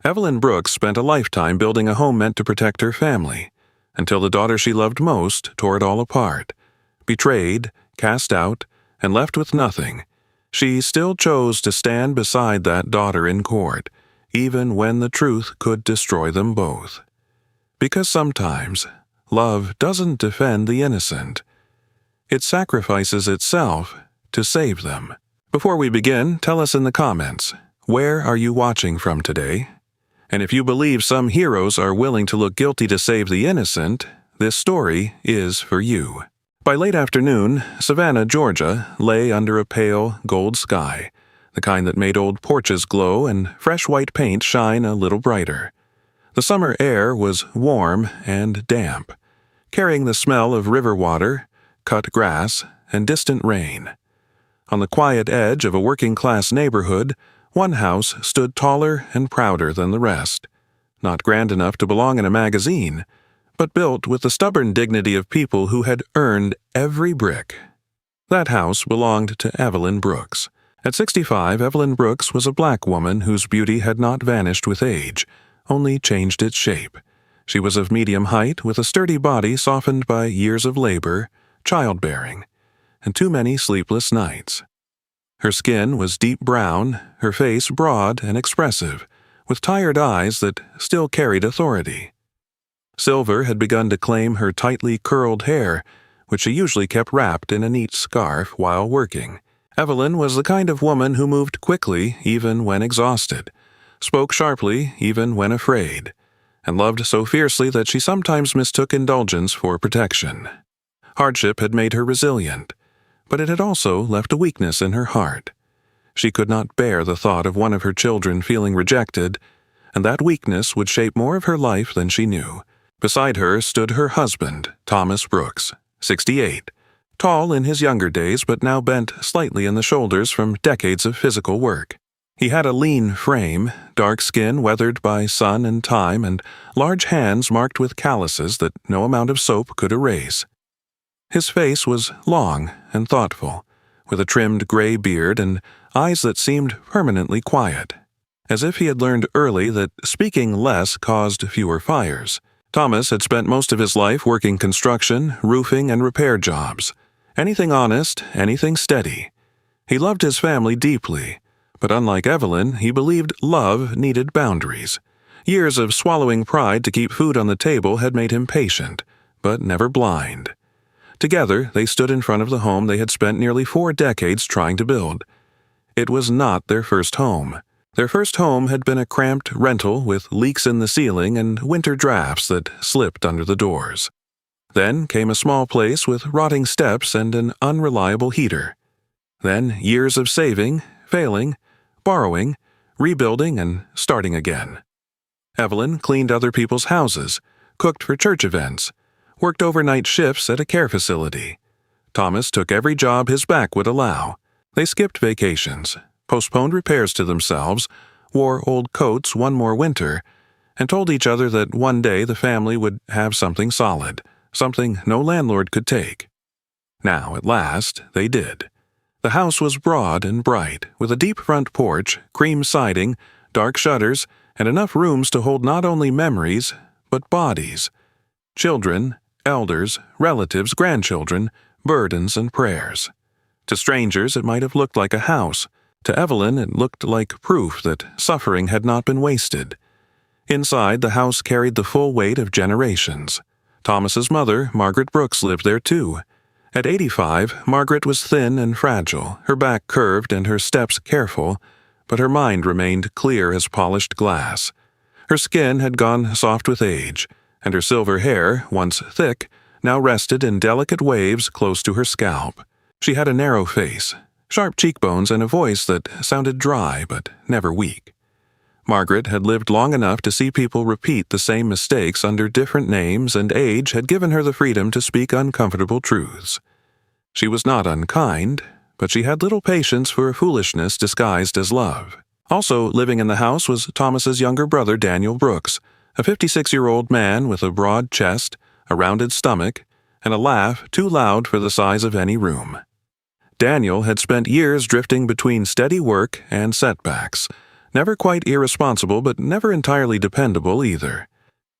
Evelyn Brooks spent a lifetime building a home meant to protect her family, until the daughter she loved most tore it all apart. Betrayed, cast out, and left with nothing, she still chose to stand beside that daughter in court, even when the truth could destroy them both. Because sometimes, love doesn't defend the innocent. It sacrifices itself to save them. Before we begin, tell us in the comments, where are you watching from today? And if you believe some heroes are willing to look guilty to save the innocent, this story is for you. By late afternoon, Savannah, Georgia, lay under a pale, gold sky, the kind that made old porches glow and fresh white paint shine a little brighter. The summer air was warm and damp, carrying the smell of river water, cut grass, and distant rain. On the quiet edge of a working-class neighborhood, one house stood taller and prouder than the rest, not grand enough to belong in a magazine, but built with the stubborn dignity of people who had earned every brick. That house belonged to Evelyn Brooks. At 65, Evelyn Brooks was a black woman whose beauty had not vanished with age, only changed its shape. She was of medium height, with a sturdy body softened by years of labor, childbearing, and too many sleepless nights. Her skin was deep brown, her face broad and expressive, with tired eyes that still carried authority. Silver had begun to claim her tightly curled hair, which she usually kept wrapped in a neat scarf while working. Evelyn was the kind of woman who moved quickly even when exhausted, spoke sharply even when afraid, and loved so fiercely that she sometimes mistook indulgence for protection. Hardship had made her resilient, but it had also left a weakness in her heart. She could not bear the thought of one of her children feeling rejected, and that weakness would shape more of her life than she knew. Beside her stood her husband, Thomas Brooks, 68, tall in his younger days but now bent slightly in the shoulders from decades of physical work. He had a lean frame, dark skin weathered by sun and time, and large hands marked with calluses that no amount of soap could erase. His face was long and thoughtful, with a trimmed gray beard and eyes that seemed permanently quiet, as if he had learned early that speaking less caused fewer fires. Thomas had spent most of his life working construction, roofing, and repair jobs. Anything honest, anything steady. He loved his family deeply, but unlike Evelyn, he believed love needed boundaries. Years of swallowing pride to keep food on the table had made him patient, but never blind. Together, they stood in front of the home they had spent nearly 4 decades trying to build. It was not their first home. Their first home had been a cramped rental with leaks in the ceiling and winter drafts that slipped under the doors. Then came a small place with rotting steps and an unreliable heater. Then years of saving, failing, borrowing, rebuilding, and starting again. Evelyn cleaned other people's houses, cooked for church events, worked overnight shifts at a care facility. Thomas took every job his back would allow. They skipped vacations, postponed repairs to themselves, wore old coats one more winter, and told each other that one day the family would have something solid, something no landlord could take. Now, at last, they did. The house was broad and bright, with a deep front porch, cream siding, dark shutters, and enough rooms to hold not only memories, but bodies. Children, elders, relatives, grandchildren, burdens, and prayers. To strangers, it might have looked like a house. To Evelyn, it looked like proof that suffering had not been wasted. Inside, the house carried the full weight of generations. Thomas's mother, Margaret Brooks, lived there too. At 85, Margaret was thin and fragile, her back curved and her steps careful, but her mind remained clear as polished glass. Her skin had gone soft with age, and her silver hair, once thick, now rested in delicate waves close to her scalp. She had a narrow face, sharp cheekbones, and a voice that sounded dry but never weak. Margaret had lived long enough to see people repeat the same mistakes under different names, and age had given her the freedom to speak uncomfortable truths. She was not unkind, but she had little patience for foolishness disguised as love. Also living in the house was Thomas's younger brother, Daniel Brooks, a 56-year-old man with a broad chest, a rounded stomach, and a laugh too loud for the size of any room. Daniel had spent years drifting between steady work and setbacks, Never quite irresponsible, but never entirely dependable either.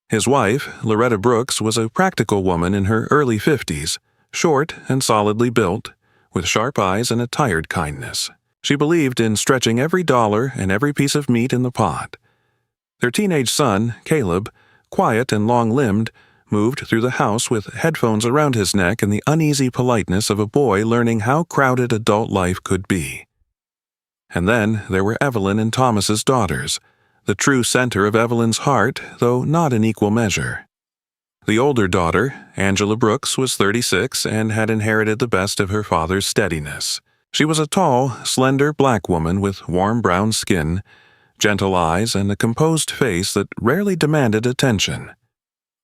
His wife, Loretta Brooks, was a practical woman in her early 50s, short and solidly built, with sharp eyes and a tired kindness. She believed in stretching every dollar and every piece of meat in the pot. Their teenage son, Caleb, quiet and long-limbed, moved through the house with headphones around his neck and the uneasy politeness of a boy learning how crowded adult life could be. And then there were Evelyn and Thomas's daughters, the true center of Evelyn's heart, though not in equal measure. The older daughter, Angela Brooks, was 36 and had inherited the best of her father's steadiness. She was a tall, slender black woman with warm brown skin, gentle eyes, and a composed face that rarely demanded attention.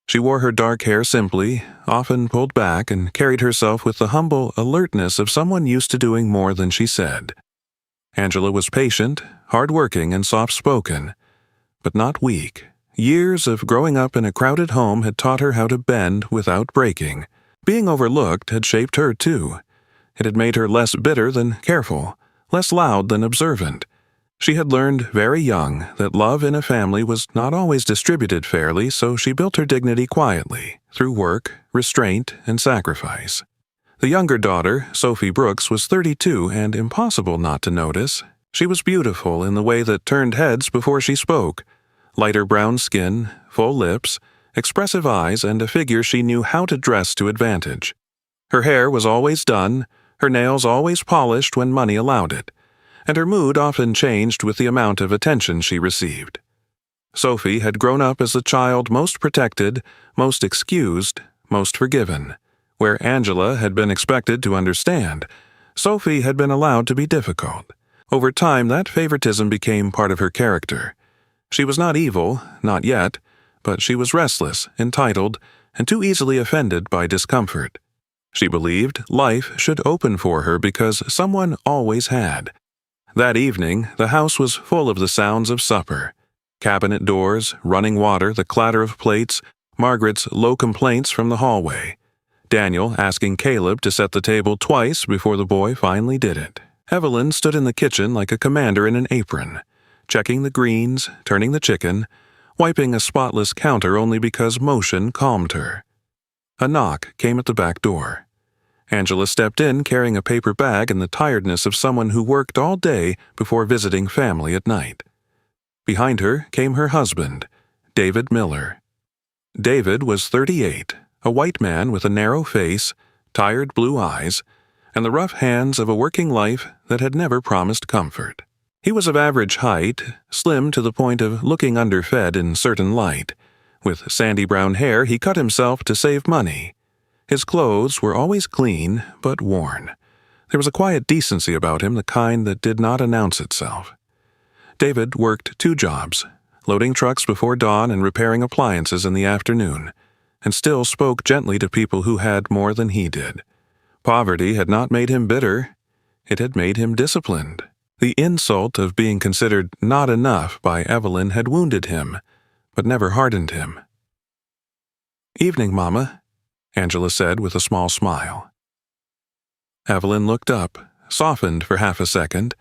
She wore her dark hair simply, often pulled back, and carried herself with the humble alertness of someone used to doing more than she said. Angela was patient, hard-working, and soft-spoken, but not weak. Years of growing up in a crowded home had taught her how to bend without breaking. Being overlooked had shaped her, too. It had made her less bitter than careful, less loud than observant. She had learned very young that love in a family was not always distributed fairly, so she built her dignity quietly, through work, restraint, and sacrifice. The younger daughter, Sophie Brooks, was 32 and impossible not to notice. She was beautiful in the way that turned heads before she spoke. Lighter brown skin, full lips, expressive eyes, and a figure she knew how to dress to advantage. Her hair was always done, her nails always polished when money allowed it, and her mood often changed with the amount of attention she received. Sophie had grown up as the child most protected, most excused, most forgiven. Where Angela had been expected to understand, Sophie had been allowed to be difficult. Over time, that favoritism became part of her character. She was not evil, not yet, but she was restless, entitled, and too easily offended by discomfort. She believed life should open for her because someone always had. That evening, the house was full of the sounds of supper. Cabinet doors, running water, the clatter of plates, Margaret's low complaints from the hallway. Daniel asking Caleb to set the table twice before the boy finally did it. Evelyn stood in the kitchen like a commander in an apron, checking the greens, turning the chicken, wiping a spotless counter only because motion calmed her. A knock came at the back door. Angela stepped in carrying a paper bag and the tiredness of someone who worked all day before visiting family at night. Behind her came her husband, David Miller. David was 38, a white man with a narrow face, tired blue eyes, and the rough hands of a working life that had never promised comfort. He was of average height, slim to the point of looking underfed in certain light. With sandy brown hair, he cut himself to save money. His clothes were always clean, but worn. There was a quiet decency about him, the kind that did not announce itself. David worked 2 jobs, loading trucks before dawn and repairing appliances in the afternoon, and still spoke gently to people who had more than he did. Poverty had not made him bitter. It had made him disciplined. The insult of being considered not enough by Evelyn had wounded him, but never hardened him. "Evening, Mama," Angela said with a small smile. Evelyn looked up, softened for half a second,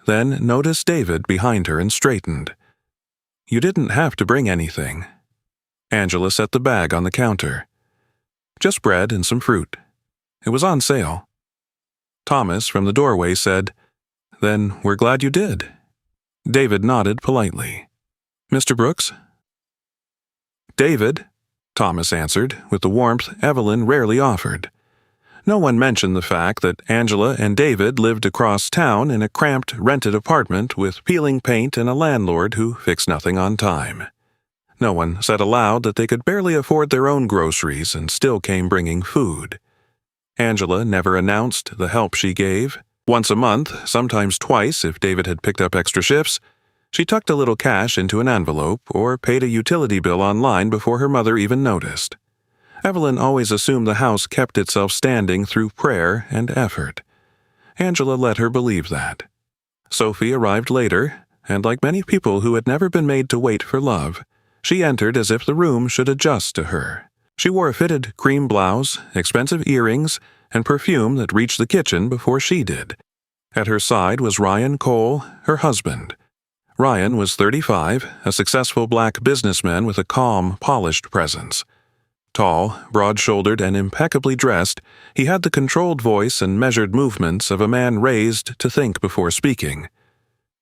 then noticed David behind her and straightened. "You didn't have to bring anything." Angela set the bag on the counter. "Just bread and some fruit. It was on sale." Thomas from the doorway said, "Then we're glad you did." David nodded politely. "Mr. Brooks?" "David," Thomas answered, with the warmth Evelyn rarely offered. No one mentioned the fact that Angela and David lived across town in a cramped, rented apartment with peeling paint and a landlord who fixed nothing on time. No one said aloud that they could barely afford their own groceries and still came bringing food. Angela never announced the help she gave. Once a month, sometimes twice if David had picked up extra shifts, she tucked a little cash into an envelope or paid a utility bill online before her mother even noticed. Evelyn always assumed the house kept itself standing through prayer and effort. Angela let her believe that. Sophie arrived later, and like many people who had never been made to wait for love, she entered as if the room should adjust to her. She wore a fitted cream blouse, expensive earrings, and perfume that reached the kitchen before she did. At her side was Ryan Cole, her husband. Ryan was 35, a successful black businessman with a calm, polished presence. Tall, broad-shouldered, and impeccably dressed, he had the controlled voice and measured movements of a man raised to think before speaking.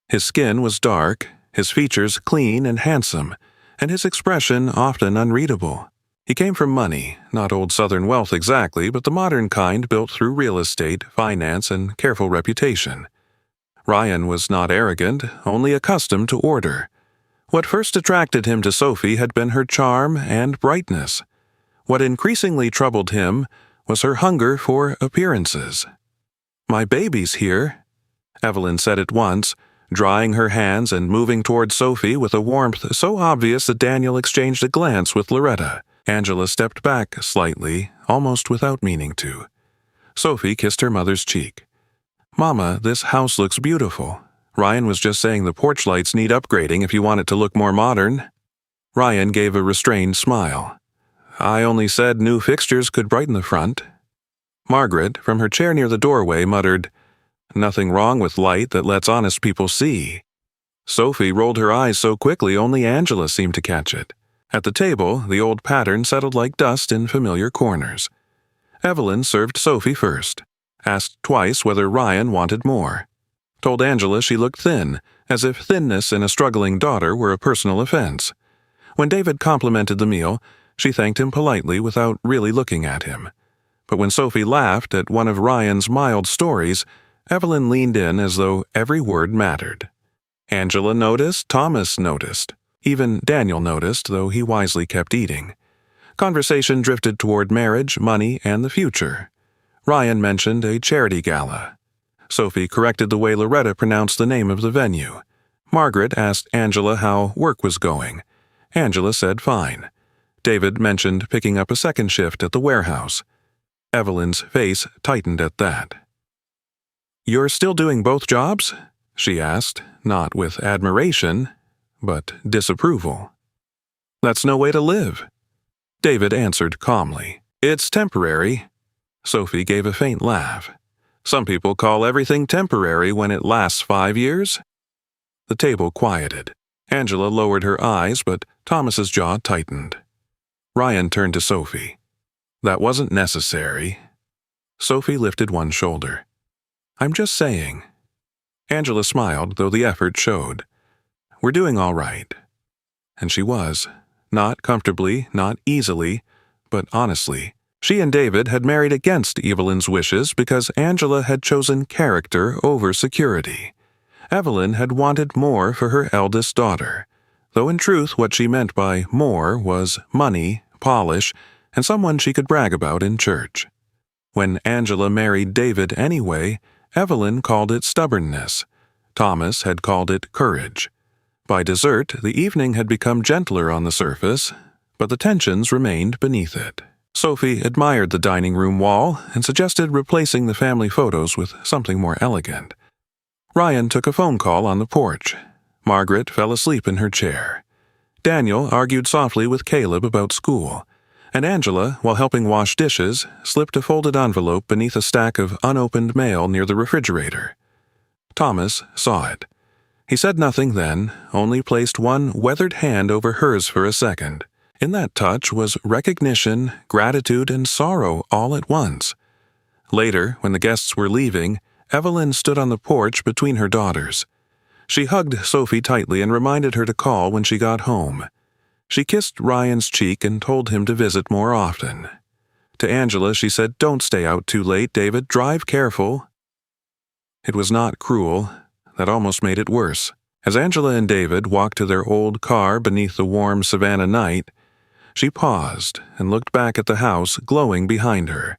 His skin was dark, his features clean and handsome, and his expression often unreadable. He came from money, not old Southern wealth exactly, but the modern kind built through real estate, finance, and careful reputation. Ryan was not arrogant, only accustomed to order. What first attracted him to Sophie had been her charm and brightness. What increasingly troubled him was her hunger for appearances. "My baby's here," Evelyn said at once, drying her hands and moving toward Sophie with a warmth so obvious that Daniel exchanged a glance with Loretta. Angela stepped back slightly, almost without meaning to. Sophie kissed her mother's cheek. "Mama, this house looks beautiful. Ryan was just saying the porch lights need upgrading if you want it to look more modern." Ryan gave a restrained smile. "I only said new fixtures could brighten the front." Margaret, from her chair near the doorway, muttered, "Nothing wrong with light that lets honest people see." Sophie rolled her eyes so quickly only Angela seemed to catch it. At the table, the old pattern settled like dust in familiar corners. Evelyn served Sophie first, asked twice whether Ryan wanted more, told Angela she looked thin, as if thinness in a struggling daughter were a personal offense. When David complimented the meal, she thanked him politely without really looking at him. But when Sophie laughed at one of Ryan's mild stories, Evelyn leaned in as though every word mattered. Angela noticed, Thomas noticed. Even Daniel noticed, though he wisely kept eating. Conversation drifted toward marriage, money, and the future. Ryan mentioned a charity gala. Sophie corrected the way Loretta pronounced the name of the venue. Margaret asked Angela how work was going. Angela said fine. David mentioned picking up a second shift at the warehouse. Evelyn's face tightened at that. "You're still doing both jobs?" she asked, not with admiration, but disapproval. "That's no way to live." David answered calmly. "It's temporary." Sophie gave a faint laugh. "Some people call everything temporary when it lasts 5 years." The table quieted. Angela lowered her eyes, but Thomas's jaw tightened. Ryan turned to Sophie. "That wasn't necessary." Sophie lifted one shoulder. "I'm just saying." Angela smiled, though the effort showed. "We're doing all right." And she was. Not comfortably, not easily, but honestly. She and David had married against Evelyn's wishes because Angela had chosen character over security. Evelyn had wanted more for her eldest daughter, though in truth what she meant by more was money, polish, and someone she could brag about in church. When Angela married David anyway, Evelyn called it stubbornness. Thomas had called it courage. By dessert, the evening had become gentler on the surface, but the tensions remained beneath it. Sophie admired the dining room wall and suggested replacing the family photos with something more elegant. Ryan took a phone call on the porch. Margaret fell asleep in her chair. Daniel argued softly with Caleb about school, and Angela, while helping wash dishes, slipped a folded envelope beneath a stack of unopened mail near the refrigerator. Thomas saw it. He said nothing then, only placed one weathered hand over hers for a second. In that touch was recognition, gratitude, and sorrow all at once. Later, when the guests were leaving, Evelyn stood on the porch between her daughters. She hugged Sophie tightly and reminded her to call when she got home. She kissed Ryan's cheek and told him to visit more often. To Angela, she said, "Don't stay out too late, David. Drive careful." It was not cruel. That almost made it worse. As Angela and David walked to their old car beneath the warm Savannah night, she paused and looked back at the house glowing behind her,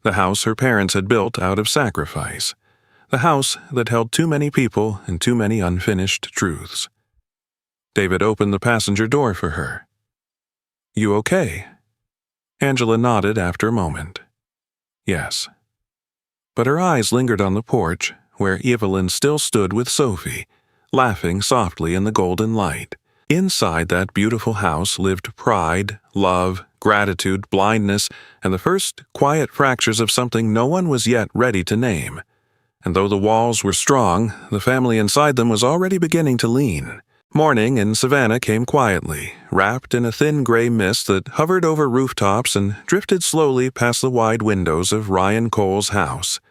the house her parents had built out of sacrifice, the house that held too many people and too many unfinished truths. David opened the passenger door for her. "You okay?" Angela nodded after a moment. "Yes." But her eyes lingered on the porch, where Evelyn still stood with Sophie, laughing softly in the golden light. Inside that beautiful house lived pride, love, gratitude, blindness, and the first quiet fractures of something no one was yet ready to name. and though the walls were strong, the family inside them was already beginning to lean. Morning in Savannah came quietly, wrapped in a thin gray mist that hovered over rooftops and drifted slowly past the wide windows of Ryan Cole's house.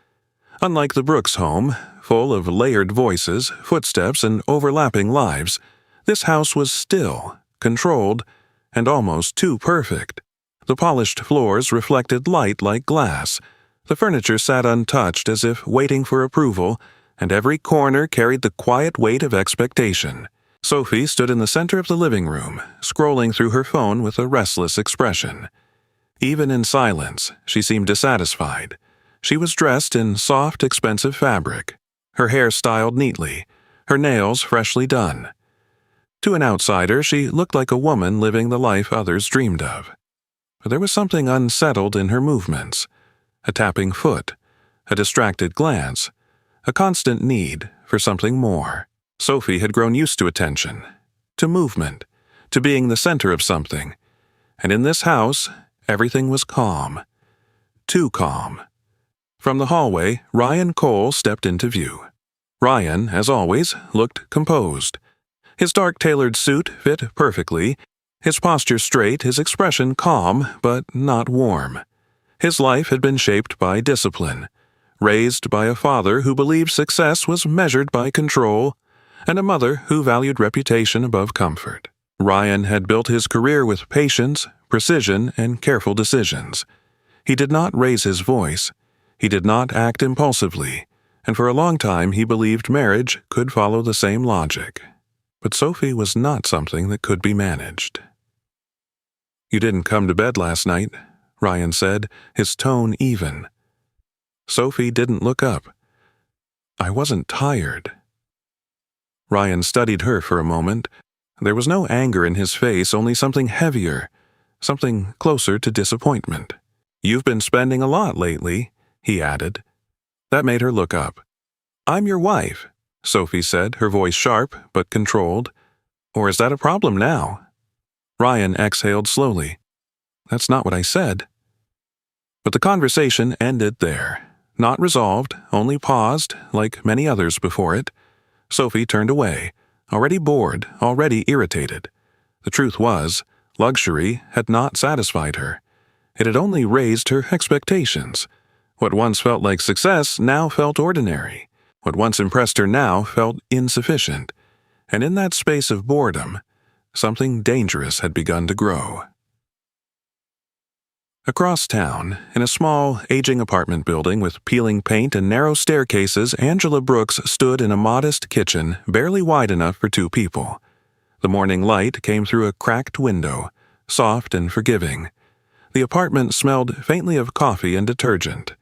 Unlike the Brooks home, full of layered voices, footsteps, and overlapping lives, this house was still, controlled, and almost too perfect. The polished floors reflected light like glass. The furniture sat untouched as if waiting for approval, and every corner carried the quiet weight of expectation. Sophie stood in the center of the living room, scrolling through her phone with a restless expression. Even in silence, she seemed dissatisfied. She was dressed in soft, expensive fabric, her hair styled neatly, her nails freshly done. To an outsider, she looked like a woman living the life others dreamed of. But there was something unsettled in her movements. A tapping foot, a distracted glance, a constant need for something more. Sophie had grown used to attention, to movement, to being the center of something. And in this house, everything was calm. Too calm. From the hallway, Ryan Cole stepped into view. Ryan, as always, looked composed. His dark-tailored suit fit perfectly, his posture straight, his expression calm but not warm. His life had been shaped by discipline, raised by a father who believed success was measured by control, and a mother who valued reputation above comfort. Ryan had built his career with patience, precision, and careful decisions. He did not raise his voice. He did not act impulsively, and for a long time he believed marriage could follow the same logic. But Sophie was not something that could be managed. "You didn't come to bed last night," Ryan said, his tone even. Sophie didn't look up. "I wasn't tired." Ryan studied her for a moment. There was no anger in his face, only something heavier, something closer to disappointment. "You've been spending a lot lately," he added. That made her look up. "I'm your wife," Sophie said, her voice sharp but controlled. "Or is that a problem now?" Ryan exhaled slowly. "That's not what I said." But the conversation ended there. Not resolved, only paused, like many others before it. Sophie turned away, already bored, already irritated. The truth was, luxury had not satisfied her. It had only raised her expectations. What once felt like success now felt ordinary. What once impressed her now felt insufficient. And in that space of boredom, something dangerous had begun to grow. Across town, in a small, aging apartment building with peeling paint and narrow staircases, Angela Brooks stood in a modest kitchen barely wide enough for two people. The morning light came through a cracked window, soft and forgiving. The apartment smelled faintly of coffee and detergent.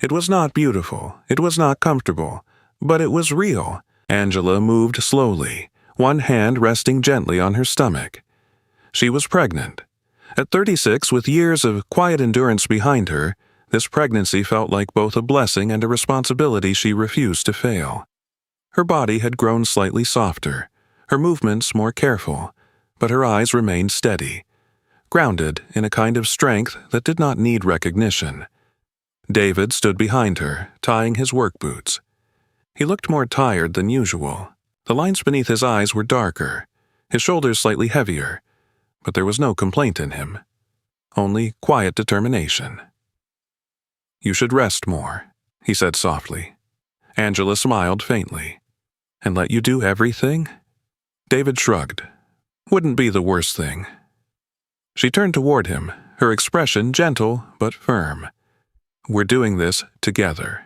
It was not beautiful, it was not comfortable, but it was real. Angela moved slowly, one hand resting gently on her stomach. She was pregnant. At 36, with years of quiet endurance behind her, this pregnancy felt like both a blessing and a responsibility she refused to fail. Her body had grown slightly softer, her movements more careful, but her eyes remained steady, grounded in a kind of strength that did not need recognition. David stood behind her, tying his work boots. He looked more tired than usual. The lines beneath his eyes were darker, his shoulders slightly heavier, but there was no complaint in him, only quiet determination. "You should rest more," he said softly. Angela smiled faintly. "And let you do everything?" David shrugged. "Wouldn't be the worst thing." She turned toward him, her expression gentle but firm. "We're doing this together."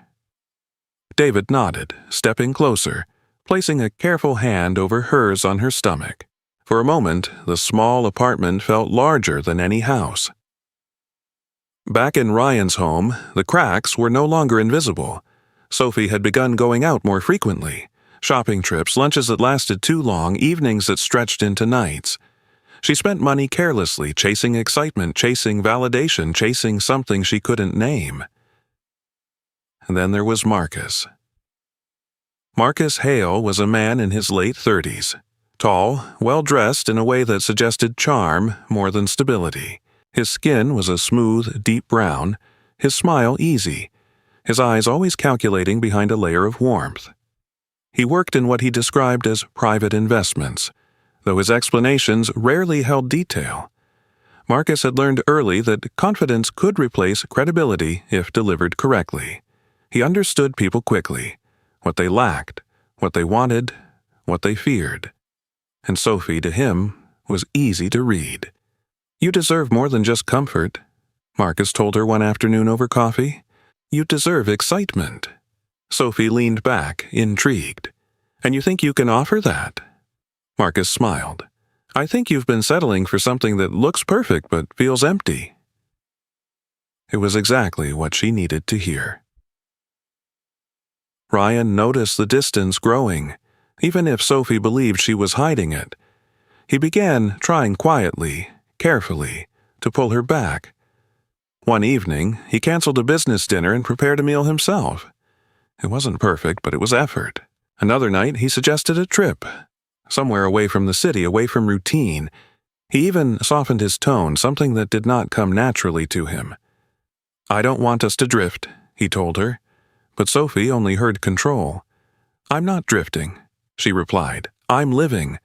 David nodded, stepping closer, placing a careful hand over hers on her stomach. For a moment, the small apartment felt larger than any house. Back in Ryan's home, the cracks were no longer invisible. Sophie had begun going out more frequently. Shopping trips, lunches that lasted too long, evenings that stretched into nights. She spent money carelessly, chasing excitement, chasing validation, chasing something she couldn't name. And then there was Marcus. Marcus Hale was a man in his late 30s. Tall, well-dressed in a way that suggested charm more than stability. His skin was a smooth, deep brown, his smile easy. his eyes always calculating behind a layer of warmth. He worked in what he described as private investments, though his explanations rarely held detail. Marcus had learned early that confidence could replace credibility if delivered correctly. He understood people quickly, what they lacked, what they wanted, what they feared. And Sophie, to him, was easy to read. "You deserve more than just comfort," Marcus told her one afternoon over coffee. "You deserve excitement." Sophie leaned back, intrigued. "And you think you can offer that?" Marcus smiled. "I think you've been settling for something that looks perfect but feels empty." It was exactly what she needed to hear. Ryan noticed the distance growing, even if Sophie believed she was hiding it. He began trying quietly, carefully, to pull her back. One evening, he canceled a business dinner and prepared a meal himself. It wasn't perfect, but it was effort. Another night, he suggested a trip, somewhere away from the city, away from routine. He even softened his tone, something that did not come naturally to him. "I don't want us to drift," he told her. But Sophie only heard control. "I'm not drifting," she replied. "I'm living."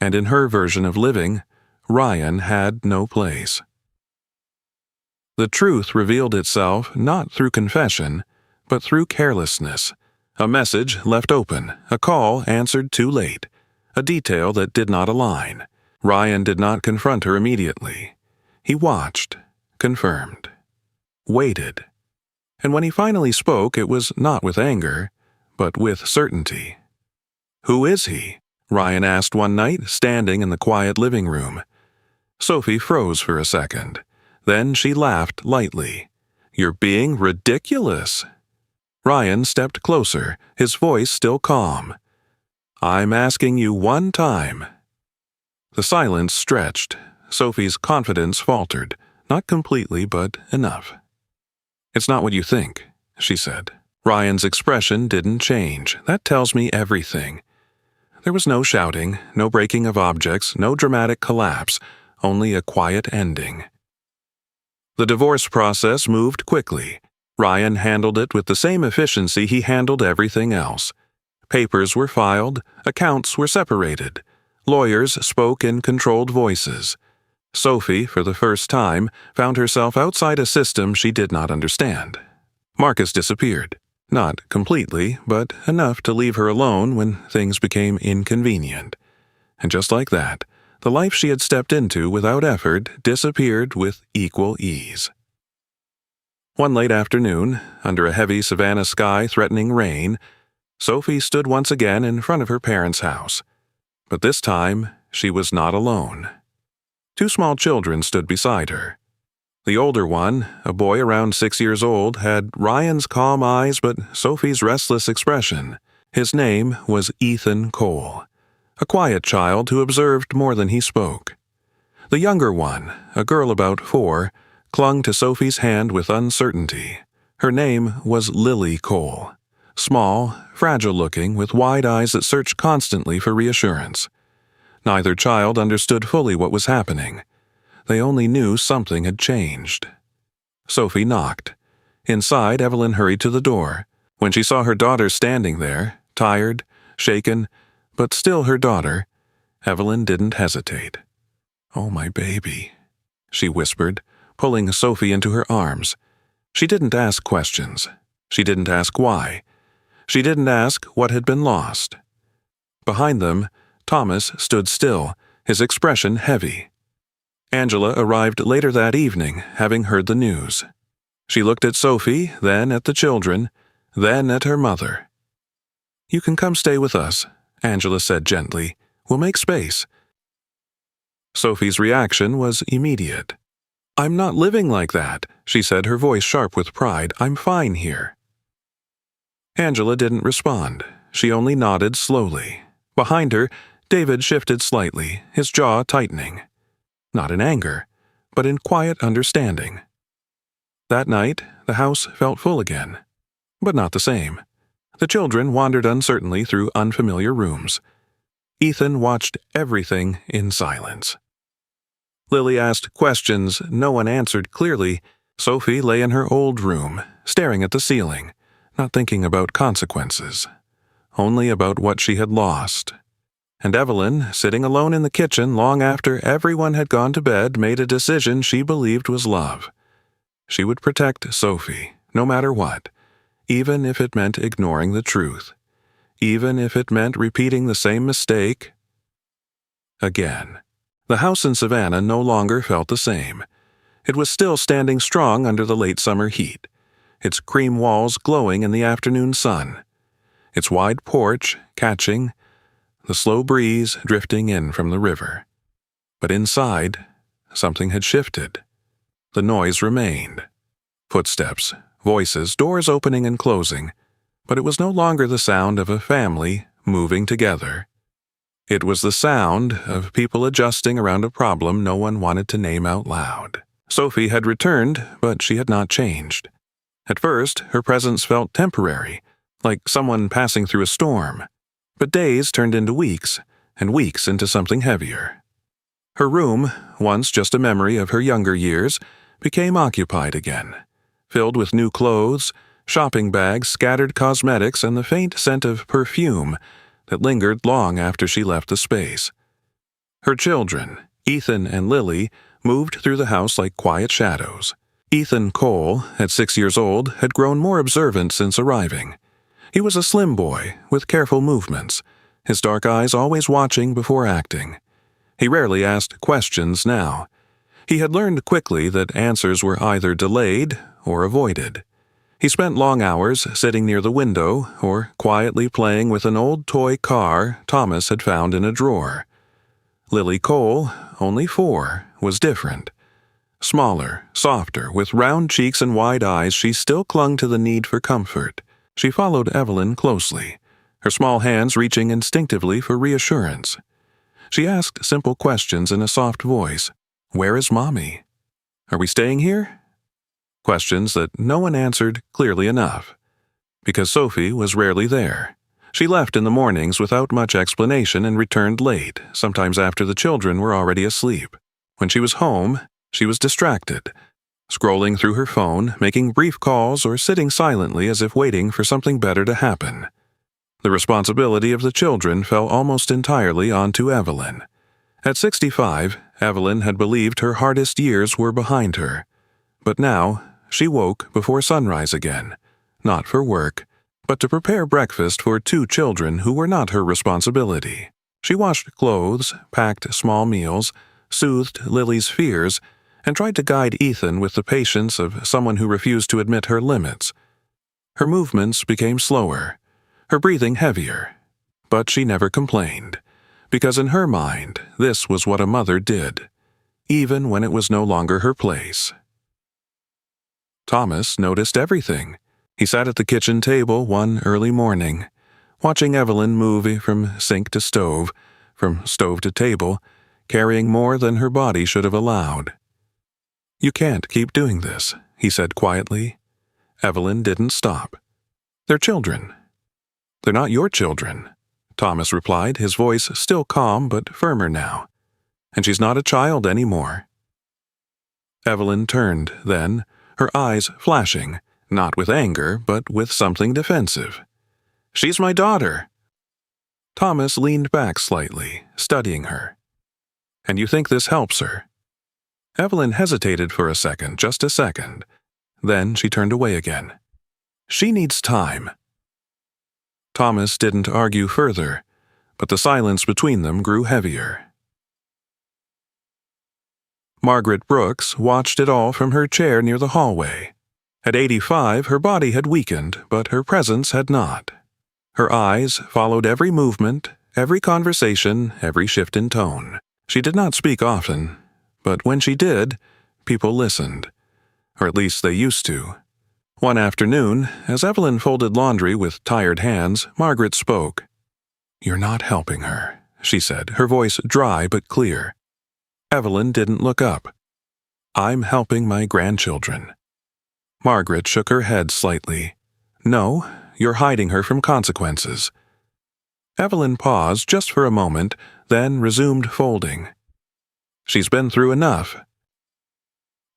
And in her version of living, Ryan had no place. The truth revealed itself not through confession, but through carelessness. A message left open, a call answered too late, a detail that did not align. Ryan did not confront her immediately. He watched, confirmed, waited. And when he finally spoke, it was not with anger, but with certainty. "Who is he?" Ryan asked one night, standing in the quiet living room. Sophie froze for a second. Then she laughed lightly. "You're being ridiculous." Ryan stepped closer, his voice still calm. "I'm asking you one time." The silence stretched. Sophie's confidence faltered, not completely, but enough. "It's not what you think," she said. Ryan's expression didn't change. "That tells me everything." There was no shouting, no breaking of objects, no dramatic collapse, only a quiet ending. The divorce process moved quickly. Ryan handled it with the same efficiency he handled everything else. Papers were filed, accounts were separated. Lawyers spoke in controlled voices. Sophie, for the first time, found herself outside a system she did not understand. Marcus disappeared. Not completely, but enough to leave her alone when things became inconvenient. And just like that, the life she had stepped into without effort disappeared with equal ease. One late afternoon, under a heavy Savannah sky threatening rain, Sophie stood once again in front of her parents' house. But this time, she was not alone. 2 small children stood beside her. The older one, a boy around 6 years old, had Ryan's calm eyes but Sophie's restless expression. His name was Ethan Cole, a quiet child who observed more than he spoke. The younger one, a girl about 4, clung to Sophie's hand with uncertainty. Her name was Lily Cole, small, fragile-looking, with wide eyes that searched constantly for reassurance. Neither child understood fully what was happening. They only knew something had changed. Sophie knocked. Inside, Evelyn hurried to the door. When she saw her daughter standing there, tired, shaken, but still her daughter, Evelyn didn't hesitate. "Oh, my baby," she whispered, pulling Sophie into her arms. She didn't ask questions. She didn't ask why. She didn't ask what had been lost. Behind them, Thomas stood still, his expression heavy. Angela arrived later that evening, having heard the news. She looked at Sophie, then at the children, then at her mother. "You can come stay with us," Angela said gently. "We'll make space." Sophie's reaction was immediate. "I'm not living like that," she said, her voice sharp with pride. "I'm fine here." Angela didn't respond. She only nodded slowly. Behind her, David shifted slightly, his jaw tightening. Not in anger, but in quiet understanding. That night, the house felt full again, but not the same. The children wandered uncertainly through unfamiliar rooms. Ethan watched everything in silence. Lily asked questions no one answered clearly. Sophie lay in her old room, staring at the ceiling, not thinking about consequences, only about what she had lost. And Evelyn, sitting alone in the kitchen long after everyone had gone to bed, made a decision she believed was love. She would protect Sophie, no matter what, even if it meant ignoring the truth, even if it meant repeating the same mistake again. The house in Savannah no longer felt the same. It was still standing strong under the late summer heat, its cream walls glowing in the afternoon sun, its wide porch catching the slow breeze drifting in from the river. But inside, something had shifted. The noise remained. Footsteps, voices, doors opening and closing, but it was no longer the sound of a family moving together. It was the sound of people adjusting around a problem no one wanted to name out loud. Sophie had returned, but she had not changed. At first, her presence felt temporary, like someone passing through a storm. But days turned into weeks, and weeks into something heavier. Her room, once just a memory of her younger years, became occupied again, filled with new clothes, shopping bags, scattered cosmetics, and the faint scent of perfume that lingered long after she left the space. Her children, Ethan and Lily, moved through the house like quiet shadows. Ethan Cole, at 6 years old, had grown more observant since arriving. He was a slim boy, with careful movements, his dark eyes always watching before acting. He rarely asked questions now. He had learned quickly that answers were either delayed or avoided. He spent long hours sitting near the window or quietly playing with an old toy car Thomas had found in a drawer. Lily Cole, only 4, was different. Smaller, softer, with round cheeks and wide eyes, she still clung to the need for comfort. She followed Evelyn closely, her small hands reaching instinctively for reassurance. She asked simple questions in a soft voice. "Where is Mommy? Are we staying here?" Questions that no one answered clearly enough, because Sophie was rarely there. She left in the mornings without much explanation and returned late, sometimes after the children were already asleep. When she was home, she was distracted, scrolling through her phone, making brief calls, or sitting silently as if waiting for something better to happen. The responsibility of the children fell almost entirely onto Evelyn. At 65, Evelyn had believed her hardest years were behind her. But now, she woke before sunrise again, not for work, but to prepare breakfast for 2 children who were not her responsibility. She washed clothes, packed small meals, soothed Lily's fears, and tried to guide Ethan with the patience of someone who refused to admit her limits. Her movements became slower, her breathing heavier, but she never complained, because in her mind, this was what a mother did, even when it was no longer her place. Thomas noticed everything. He sat at the kitchen table one early morning, watching Evelyn move from sink to stove, from stove to table, carrying more than her body should have allowed. "You can't keep doing this," he said quietly. Evelyn didn't stop. "They're children." "They're not your children," Thomas replied, his voice still calm but firmer now. "And she's not a child anymore." Evelyn turned then, her eyes flashing, not with anger, but with something defensive. "She's my daughter." Thomas leaned back slightly, studying her. "And you think this helps her?" Evelyn hesitated for a second, just a second. Then she turned away again. "She needs time." Thomas didn't argue further, but the silence between them grew heavier. Margaret Brooks watched it all from her chair near the hallway. At 85, her body had weakened, but her presence had not. Her eyes followed every movement, every conversation, every shift in tone. She did not speak often, but when she did, people listened. Or at least they used to. One afternoon, as Evelyn folded laundry with tired hands, Margaret spoke. "You're not helping her," she said, her voice dry but clear. Evelyn didn't look up. "I'm helping my grandchildren." Margaret shook her head slightly. "No, you're hiding her from consequences." Evelyn paused just for a moment, then resumed folding. "She's been through enough."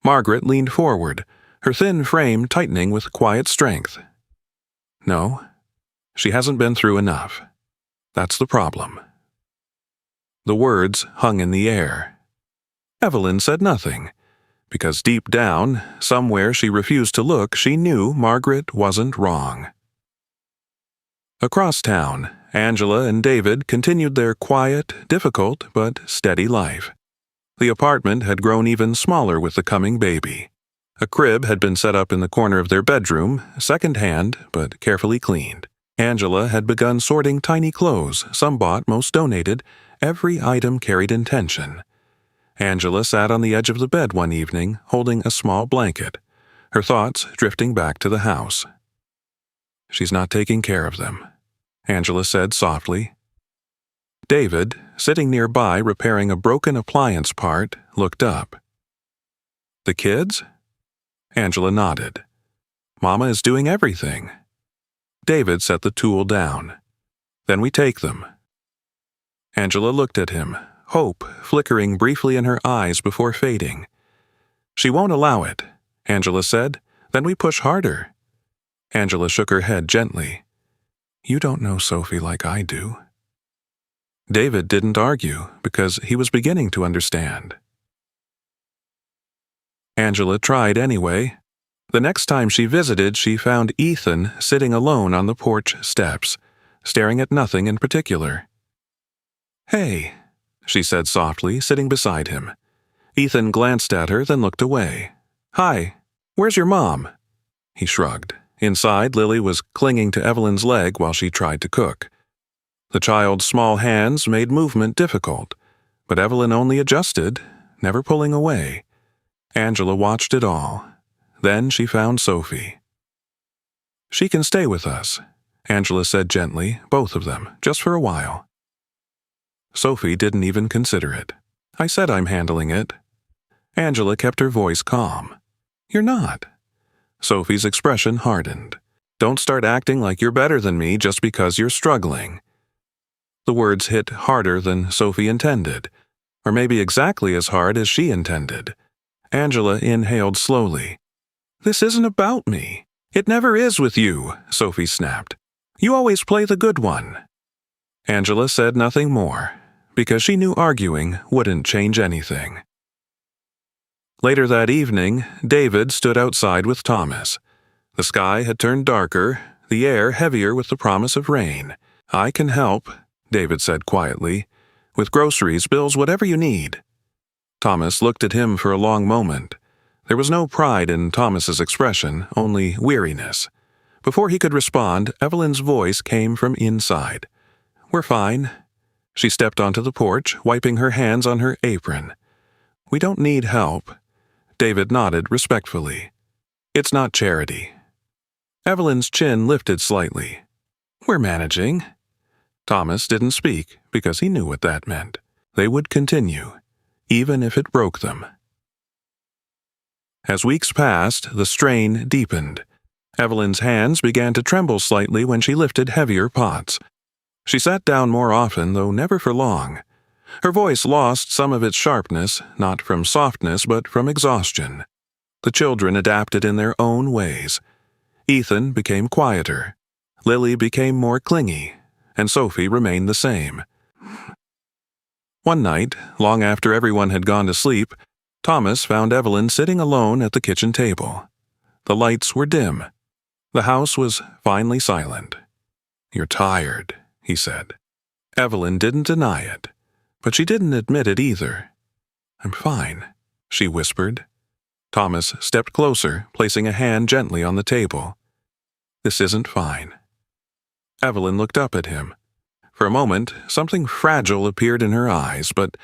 Margaret leaned forward, her thin frame tightening with quiet strength. No, she hasn't been through enough. That's the problem. The words hung in the air. Evelyn said nothing, because deep down, somewhere she refused to look, she knew Margaret wasn't wrong. Across town, Angela and David continued their quiet, difficult, but steady life. The apartment had grown even smaller with the coming baby. A crib had been set up in the corner of their bedroom, second-hand but carefully cleaned. Angela had begun sorting tiny clothes, some bought, most donated. Every item carried intention. Angela sat on the edge of the bed one evening, holding a small blanket, her thoughts drifting back to the house. "She's not taking care of them," Angela said softly. David, sitting nearby repairing a broken appliance part, looked up. "The kids?" Angela nodded. "Mama is doing everything." David set the tool down. "Then we take them." Angela looked at him, hope flickering briefly in her eyes before fading. "She won't allow it," Angela said. "Then we push harder." Angela shook her head gently. "You don't know Sophie like I do." David didn't argue because he was beginning to understand. Angela tried anyway. The next time she visited, she found Ethan sitting alone on the porch steps, staring at nothing in particular. "Hey," she said softly, sitting beside him. Ethan glanced at her, then looked away. "Hi, where's your mom?" He shrugged. Inside, Lily was clinging to Evelyn's leg while she tried to cook. The child's small hands made movement difficult, but Evelyn only adjusted, never pulling away. Angela watched it all. Then she found Sophie. "She can stay with us," Angela said gently, both of them, just for a while. Sophie didn't even consider it. "I said I'm handling it." Angela kept her voice calm. "You're not." Sophie's expression hardened. "Don't start acting like you're better than me just because you're struggling." The words hit harder than Sophie intended, or maybe exactly as hard as she intended. Angela inhaled slowly. "This isn't about me. It never is with you," Sophie snapped. "You always play the good one." Angela said nothing more, because she knew arguing wouldn't change anything. Later that evening, David stood outside with Thomas. The sky had turned darker, the air heavier with the promise of rain. "I can help," David said quietly. "With groceries, bills, whatever you need." Thomas looked at him for a long moment. There was no pride in Thomas's expression, only weariness. Before he could respond, Evelyn's voice came from inside. "We're fine." She stepped onto the porch, wiping her hands on her apron. "We don't need help." David nodded respectfully. "It's not charity." Evelyn's chin lifted slightly. "We're managing." Thomas didn't speak because he knew what that meant. They would continue, even if it broke them. As weeks passed, the strain deepened. Evelyn's hands began to tremble slightly when she lifted heavier pots. She sat down more often, though never for long. Her voice lost some of its sharpness, not from softness but from exhaustion. The children adapted in their own ways. Ethan became quieter. Lily became more clingy, and Sophie remained the same. One night, long after everyone had gone to sleep, Thomas found Evelyn sitting alone at the kitchen table. The lights were dim. The house was finally silent. "You're tired," he said. Evelyn didn't deny it, but she didn't admit it either. "I'm fine," she whispered. Thomas stepped closer, placing a hand gently on the table. "This isn't fine." Evelyn looked up at him. For a moment, something fragile appeared in her eyes, but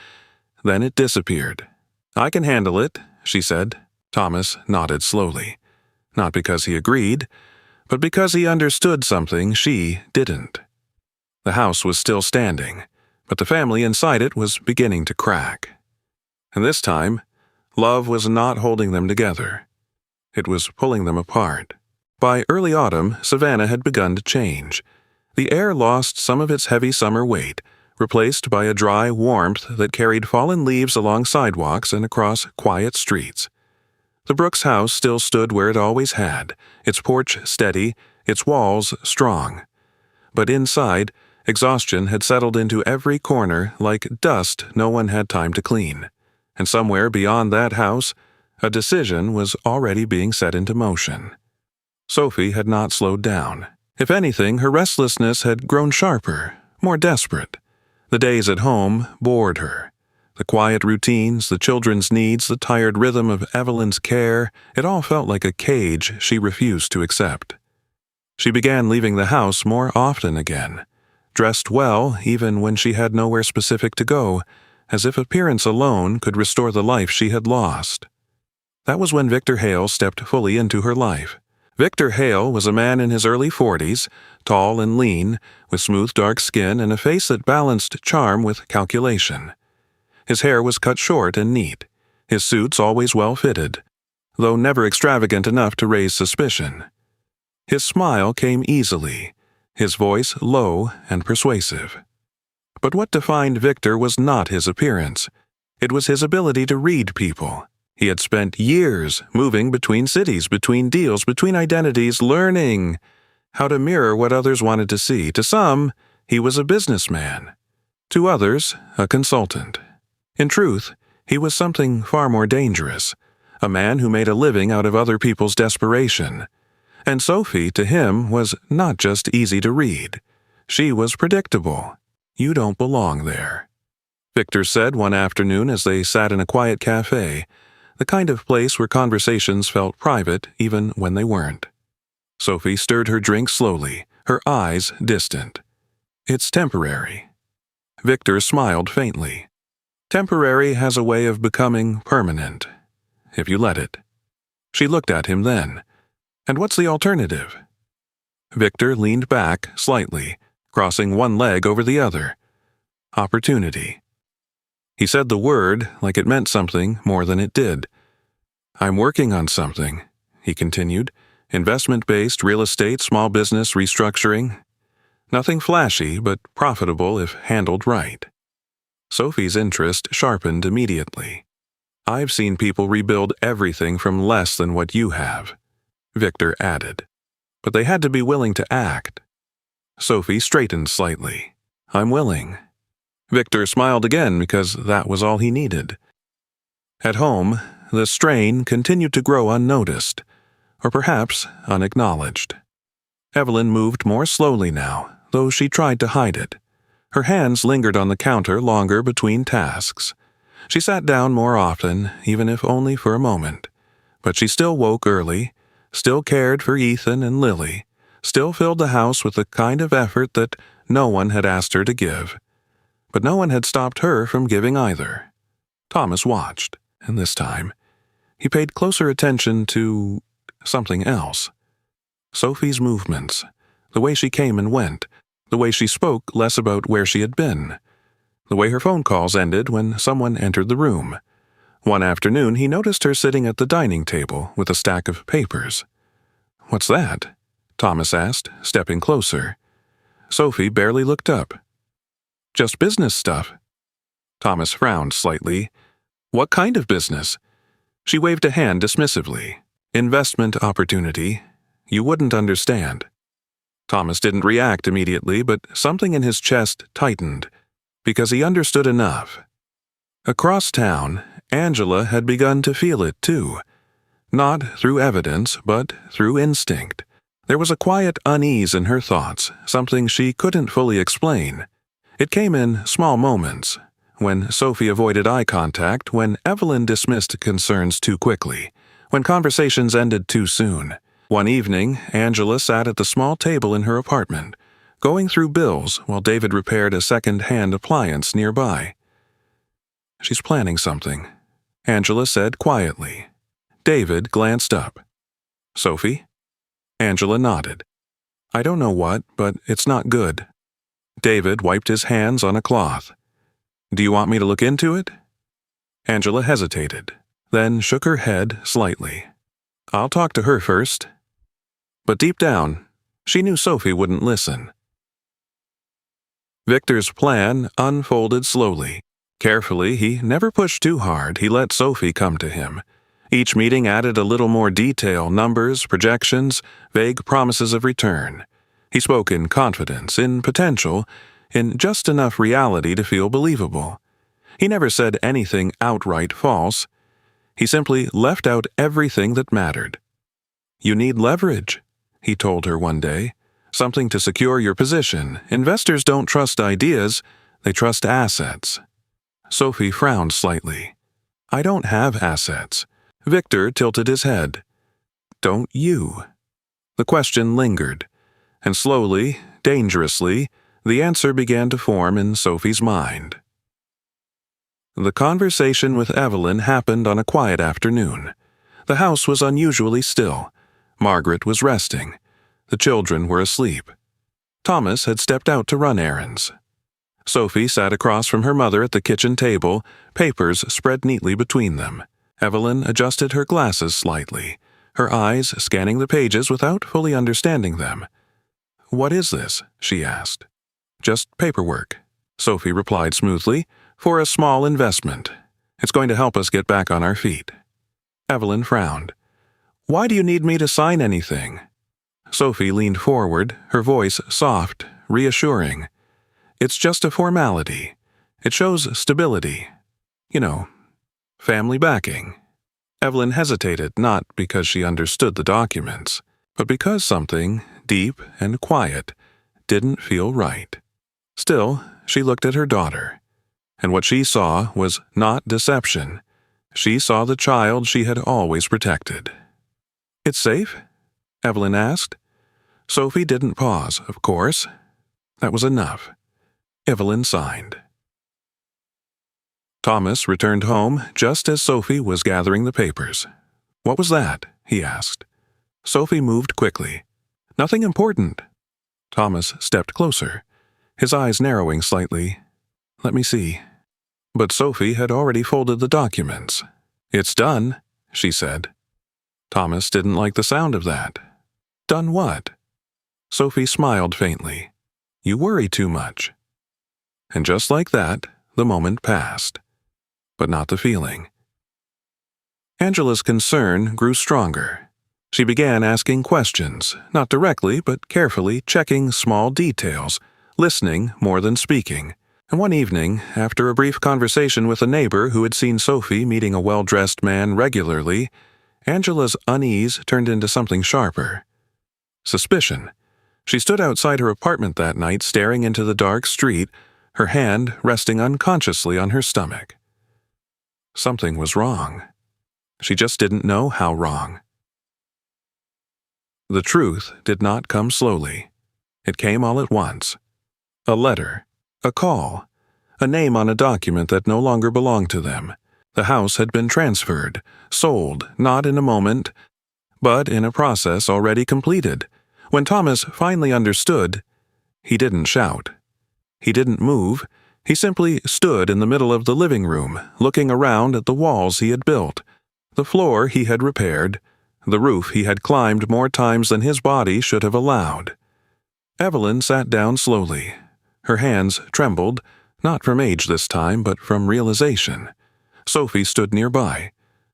then it disappeared. "I can handle it," she said. Thomas nodded slowly, not because he agreed, but because he understood something she didn't. The house was still standing, but the family inside it was beginning to crack. And this time, love was not holding them together. It was pulling them apart. By early autumn, Savannah had begun to change. The air lost some of its heavy summer weight, replaced by a dry warmth that carried fallen leaves along sidewalks and across quiet streets. The Brooks house still stood where it always had, its porch steady, its walls strong. But inside, exhaustion had settled into every corner like dust no one had time to clean. And somewhere beyond that house, a decision was already being set into motion. Sophie had not slowed down. If anything, her restlessness had grown sharper, more desperate. The days at home bored her. The quiet routines, the children's needs, the tired rhythm of Evelyn's care, it all felt like a cage she refused to accept. She began leaving the house more often again, dressed well even when she had nowhere specific to go, as if appearance alone could restore the life she had lost. That was when Victor Hale stepped fully into her life. Victor Hale was a man in his early 40s, tall and lean, with smooth dark skin and a face that balanced charm with calculation. His hair was cut short and neat, his suits always well-fitted, though never extravagant enough to raise suspicion. His smile came easily, his voice low and persuasive. But what defined Victor was not his appearance. It was his ability to read people. He had spent years moving between cities, between deals, between identities, learning how to mirror what others wanted to see. To some, he was a businessman. To others, a consultant. In truth, he was something far more dangerous, a man who made a living out of other people's desperation. And Sophie, to him, was not just easy to read. She was predictable. You don't belong there, Victor said one afternoon as they sat in a quiet cafe, the kind of place where conversations felt private even when they weren't. Sophie stirred her drink slowly, her eyes distant. It's temporary. Victor smiled faintly. Temporary has a way of becoming permanent, if you let it. She looked at him then. And what's the alternative? Victor leaned back slightly, crossing one leg over the other. Opportunity. He said the word like it meant something more than it did. I'm working on something, he continued. Investment-based real estate, small business restructuring. Nothing flashy, but profitable if handled right. Sophie's interest sharpened immediately. I've seen people rebuild everything from less than what you have, Victor added. But they had to be willing to act. Sophie straightened slightly. I'm willing. Victor smiled again because that was all he needed. At home, the strain continued to grow unnoticed, or perhaps unacknowledged. Evelyn moved more slowly now, though she tried to hide it. Her hands lingered on the counter longer between tasks. She sat down more often, even if only for a moment. But she still woke early, still cared for Ethan and Lily, still filled the house with the kind of effort that no one had asked her to give. But no one had stopped her from giving either. Thomas watched, and this time, he paid closer attention to something else. Sophie's movements, the way she came and went, the way she spoke less about where she had been, the way her phone calls ended when someone entered the room. One afternoon, he noticed her sitting at the dining table with a stack of papers. What's that? Thomas asked, stepping closer. Sophie barely looked up. Just business stuff. Thomas frowned slightly. What kind of business? She waved a hand dismissively. Investment opportunity. You wouldn't understand. Thomas didn't react immediately, but something in his chest tightened, because he understood enough. Across town, Angela had begun to feel it too. Not through evidence, but through instinct. There was a quiet unease in her thoughts, something she couldn't fully explain. It came in small moments, when Sophie avoided eye contact, when Evelyn dismissed concerns too quickly, when conversations ended too soon. One evening, Angela sat at the small table in her apartment, going through bills while David repaired a second-hand appliance nearby. She's planning something, Angela said quietly. David glanced up. Sophie? Angela nodded. I don't know what, but it's not good. David wiped his hands on a cloth. Do you want me to look into it? Angela hesitated, then shook her head slightly. I'll talk to her first. But deep down, she knew Sophie wouldn't listen. Victor's plan unfolded slowly. Carefully, he never pushed too hard. He let Sophie come to him. Each meeting added a little more detail, numbers, projections, vague promises of return. He spoke in confidence, in potential, in just enough reality to feel believable. He never said anything outright false. He simply left out everything that mattered. "You need leverage," he told her one day. "Something to secure your position. Investors don't trust ideas, they trust assets." Sophie frowned slightly. "I don't have assets." Victor tilted his head. "Don't you?" The question lingered, and slowly, dangerously, the answer began to form in Sophie's mind. The conversation with Evelyn happened on a quiet afternoon. The house was unusually still. Margaret was resting. The children were asleep. Thomas had stepped out to run errands. Sophie sat across from her mother at the kitchen table, papers spread neatly between them. Evelyn adjusted her glasses slightly, her eyes scanning the pages without fully understanding them. "What is this?" she asked. "Just paperwork," Sophie replied smoothly, "for a small investment. It's going to help us get back on our feet." Evelyn frowned. "Why do you need me to sign anything?" Sophie leaned forward, her voice soft, reassuring. "It's just a formality. It shows stability. You know, family backing." Evelyn hesitated, not because she understood the documents, but because something, deep and quiet, didn't feel right. Still, she looked at her daughter, and what she saw was not deception. She saw the child she had always protected. "It's safe?" Evelyn asked. Sophie didn't pause, of course. That was enough. Evelyn signed. Thomas returned home just as Sophie was gathering the papers. "What was that?" he asked. Sophie moved quickly. "Nothing important." Thomas stepped closer, his eyes narrowing slightly. "Let me see." But Sophie had already folded the documents. "It's done," she said. Thomas didn't like the sound of that. "Done what?" Sophie smiled faintly. "You worry too much." And just like that, the moment passed. But not the feeling. Angela's concern grew stronger. She began asking questions, not directly, but carefully, checking small details, listening more than speaking. And one evening, after a brief conversation with a neighbor who had seen Sophie meeting a well-dressed man regularly, Angela's unease turned into something sharper. Suspicion. She stood outside her apartment that night, staring into the dark street, her hand resting unconsciously on her stomach. Something was wrong. She just didn't know how wrong. The truth did not come slowly. It came all at once. A letter, a call, a name on a document that no longer belonged to them. The house had been transferred, sold, not in a moment, but in a process already completed. When Thomas finally understood, he didn't shout. He didn't move. He simply stood in the middle of the living room, looking around at the walls he had built, the floor he had repaired, the roof he had climbed more times than his body should have allowed. Evelyn sat down slowly. Her hands trembled, not from age this time, but from realization. Sophie stood nearby,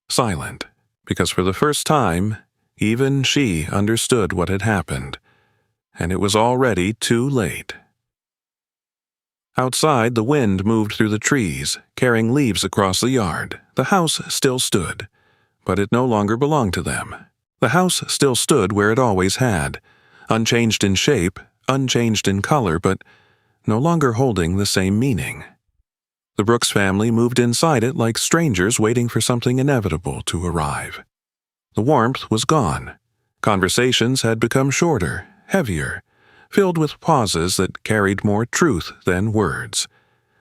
silent, because for the first time, even she understood what had happened, and it was already too late. Outside, the wind moved through the trees, carrying leaves across the yard. The house still stood, but it no longer belonged to them. The house still stood where it always had, unchanged in shape, unchanged in color, but no longer holding the same meaning. The Brooks family moved inside it like strangers waiting for something inevitable to arrive. The warmth was gone. Conversations had become shorter, heavier, filled with pauses that carried more truth than words.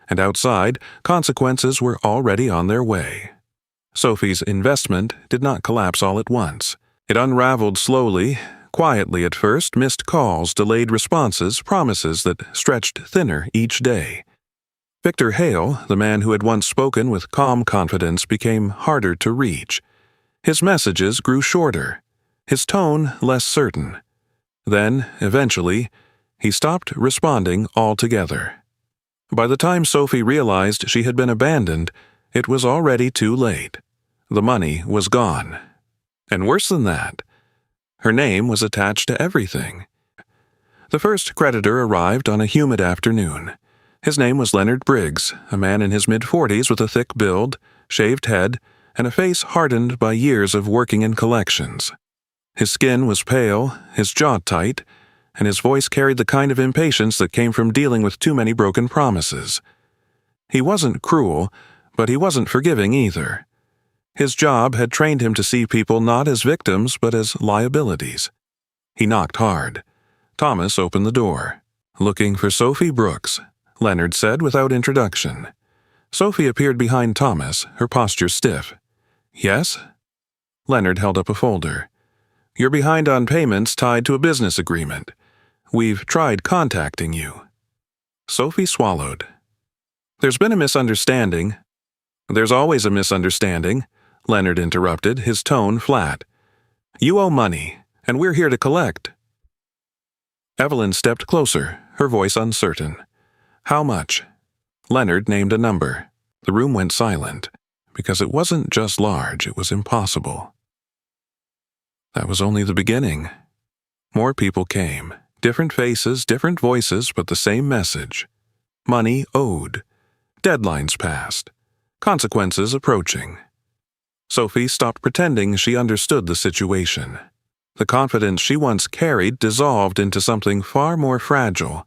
And outside, consequences were already on their way. Sophie's investment did not collapse all at once. It unraveled slowly, quietly at first, missed calls, delayed responses, promises that stretched thinner each day. Victor Hale, the man who had once spoken with calm confidence, became harder to reach. His messages grew shorter, his tone less certain. Then, eventually, he stopped responding altogether. By the time Sophie realized she had been abandoned, it was already too late. The money was gone. And worse than that, her name was attached to everything. The first creditor arrived on a humid afternoon. His name was Leonard Briggs, a man in his mid-40s with a thick build, shaved head, and a face hardened by years of working in collections. His skin was pale, his jaw tight, and his voice carried the kind of impatience that came from dealing with too many broken promises. He wasn't cruel, but he wasn't forgiving either. His job had trained him to see people not as victims but as liabilities. He knocked hard. Thomas opened the door. "Looking for Sophie Brooks," Leonard said without introduction. Sophie appeared behind Thomas, her posture stiff. "Yes?" Leonard held up a folder. "You're behind on payments tied to a business agreement. We've tried contacting you." Sophie swallowed. "There's been a misunderstanding." "There's always a misunderstanding," Leonard interrupted, his tone flat. "You owe money, and we're here to collect." Evelyn stepped closer, her voice uncertain. "How much?" Leonard named a number. The room went silent, because it wasn't just large, it was impossible. That was only the beginning. More people came. Different faces, different voices, but the same message. Money owed. Deadlines passed. Consequences approaching. Sophie stopped pretending she understood the situation. The confidence she once carried dissolved into something far more fragile,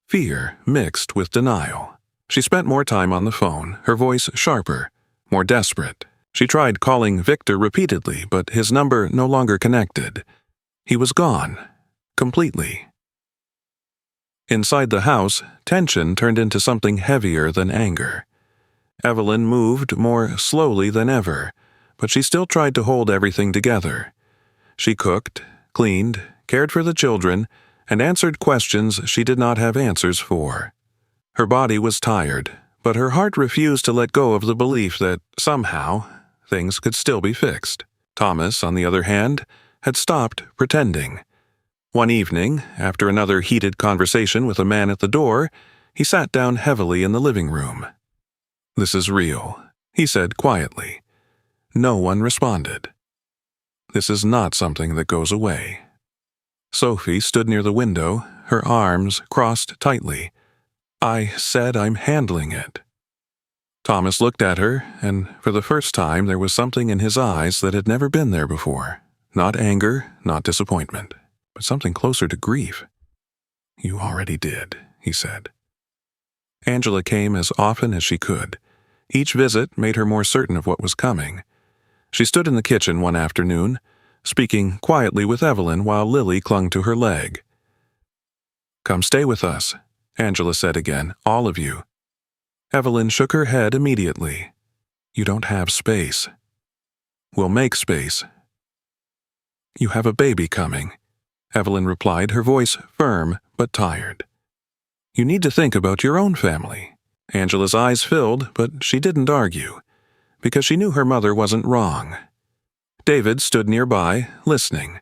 fear mixed with denial. She spent more time on the phone, her voice sharper, more desperate. She tried calling Victor repeatedly, but his number no longer connected. He was gone. Completely. Inside the house, tension turned into something heavier than anger. Evelyn moved more slowly than ever, but she still tried to hold everything together. She cooked, cleaned, cared for the children, and answered questions she did not have answers for. Her body was tired, but her heart refused to let go of the belief that, somehow, things could still be fixed. Thomas, on the other hand, had stopped pretending. One evening, after another heated conversation with a man at the door, he sat down heavily in the living room. "This is real," he said quietly. No one responded. "This is not something that goes away." Sophie stood near the window, her arms crossed tightly. "I said I'm handling it." Thomas looked at her, and for the first time there was something in his eyes that had never been there before. Not anger, not disappointment, but something closer to grief. "You already did," he said. Angela came as often as she could. Each visit made her more certain of what was coming. She stood in the kitchen one afternoon, speaking quietly with Evelyn while Lily clung to her leg. "Come stay with us," Angela said again, "all of you." Evelyn shook her head immediately. "You don't have space." "We'll make space." "You have a baby coming," Evelyn replied, her voice firm but tired. "You need to think about your own family." Angela's eyes filled, but she didn't argue, because she knew her mother wasn't wrong. David stood nearby, listening.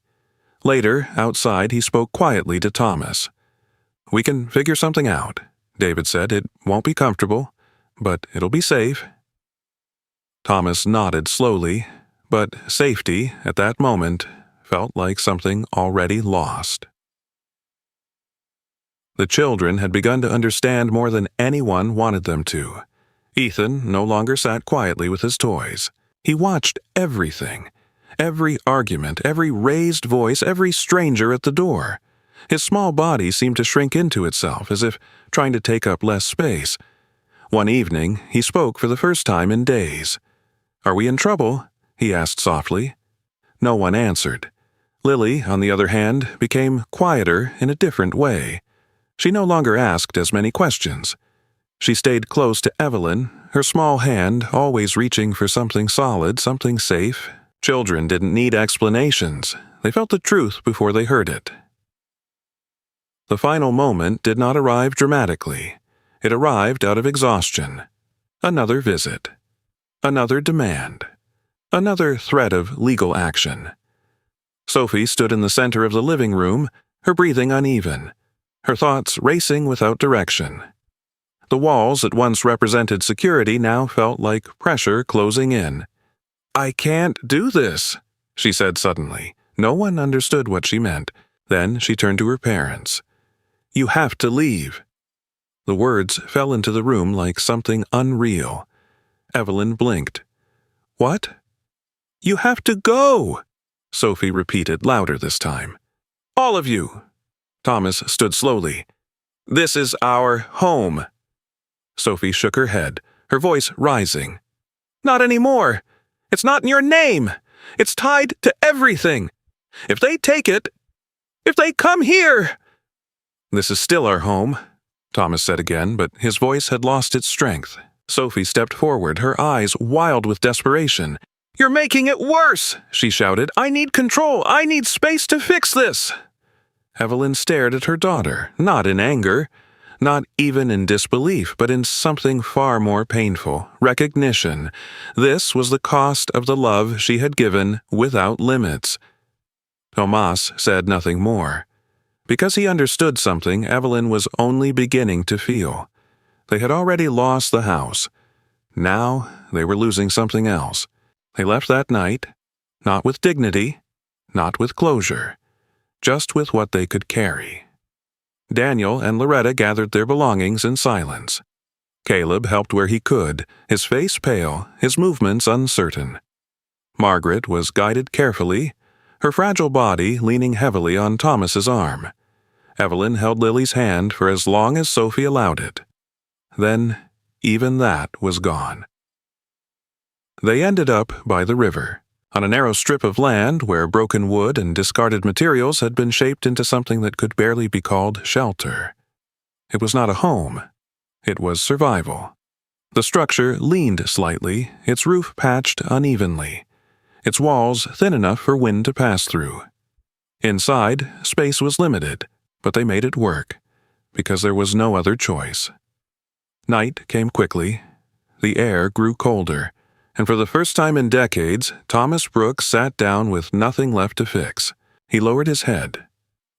Later, outside, he spoke quietly to Thomas. "We can figure something out," David said. "It won't be comfortable, but it'll be safe." Thomas nodded slowly, but safety, at that moment, felt like something already lost. The children had begun to understand more than anyone wanted them to. Ethan no longer sat quietly with his toys. He watched everything. Every argument, every raised voice, every stranger at the door. His small body seemed to shrink into itself, as if trying to take up less space. One evening, he spoke for the first time in days. "Are we in trouble?" he asked softly. No one answered. Lily, on the other hand, became quieter in a different way. She no longer asked as many questions. She stayed close to Evelyn, her small hand always reaching for something solid, something safe. Children didn't need explanations. They felt the truth before they heard it. The final moment did not arrive dramatically. It arrived out of exhaustion. Another visit. Another demand. Another threat of legal action. Sophie stood in the center of the living room, her breathing uneven, her thoughts racing without direction. The walls that once represented security now felt like pressure closing in. I can't do this, she said suddenly. No one understood what she meant. Then she turned to her parents. You have to leave. The words fell into the room like something unreal. Evelyn blinked. What? You have to go, Sophie repeated louder this time. All of you. Thomas stood slowly. This is our home. Sophie shook her head, her voice rising. Not anymore. It's not in your name. It's tied to everything. If they take it, if they come here. This is still our home, Thomas said again, but his voice had lost its strength. Sophie stepped forward, her eyes wild with desperation. You're making it worse, she shouted. I need control. I need space to fix this. Evelyn stared at her daughter, not in anger, not even in disbelief, but in something far more painful, recognition. This was the cost of the love she had given without limits. Tomas said nothing more. Because he understood something Evelyn was only beginning to feel. They had already lost the house. Now they were losing something else. They left that night, not with dignity, not with closure, just with what they could carry. Daniel and Loretta gathered their belongings in silence. Caleb helped where he could, his face pale, his movements uncertain. Margaret was guided carefully, her fragile body leaning heavily on Thomas's arm. Evelyn held Lily's hand for as long as Sophie allowed it. Then, even that was gone. They ended up by the river, on a narrow strip of land where broken wood and discarded materials had been shaped into something that could barely be called shelter. It was not a home. It was survival. The structure leaned slightly, its roof patched unevenly, its walls thin enough for wind to pass through. Inside, space was limited, but they made it work, because there was no other choice. Night came quickly. The air grew colder, and for the first time in decades, Thomas Brooks sat down with nothing left to fix. He lowered his head,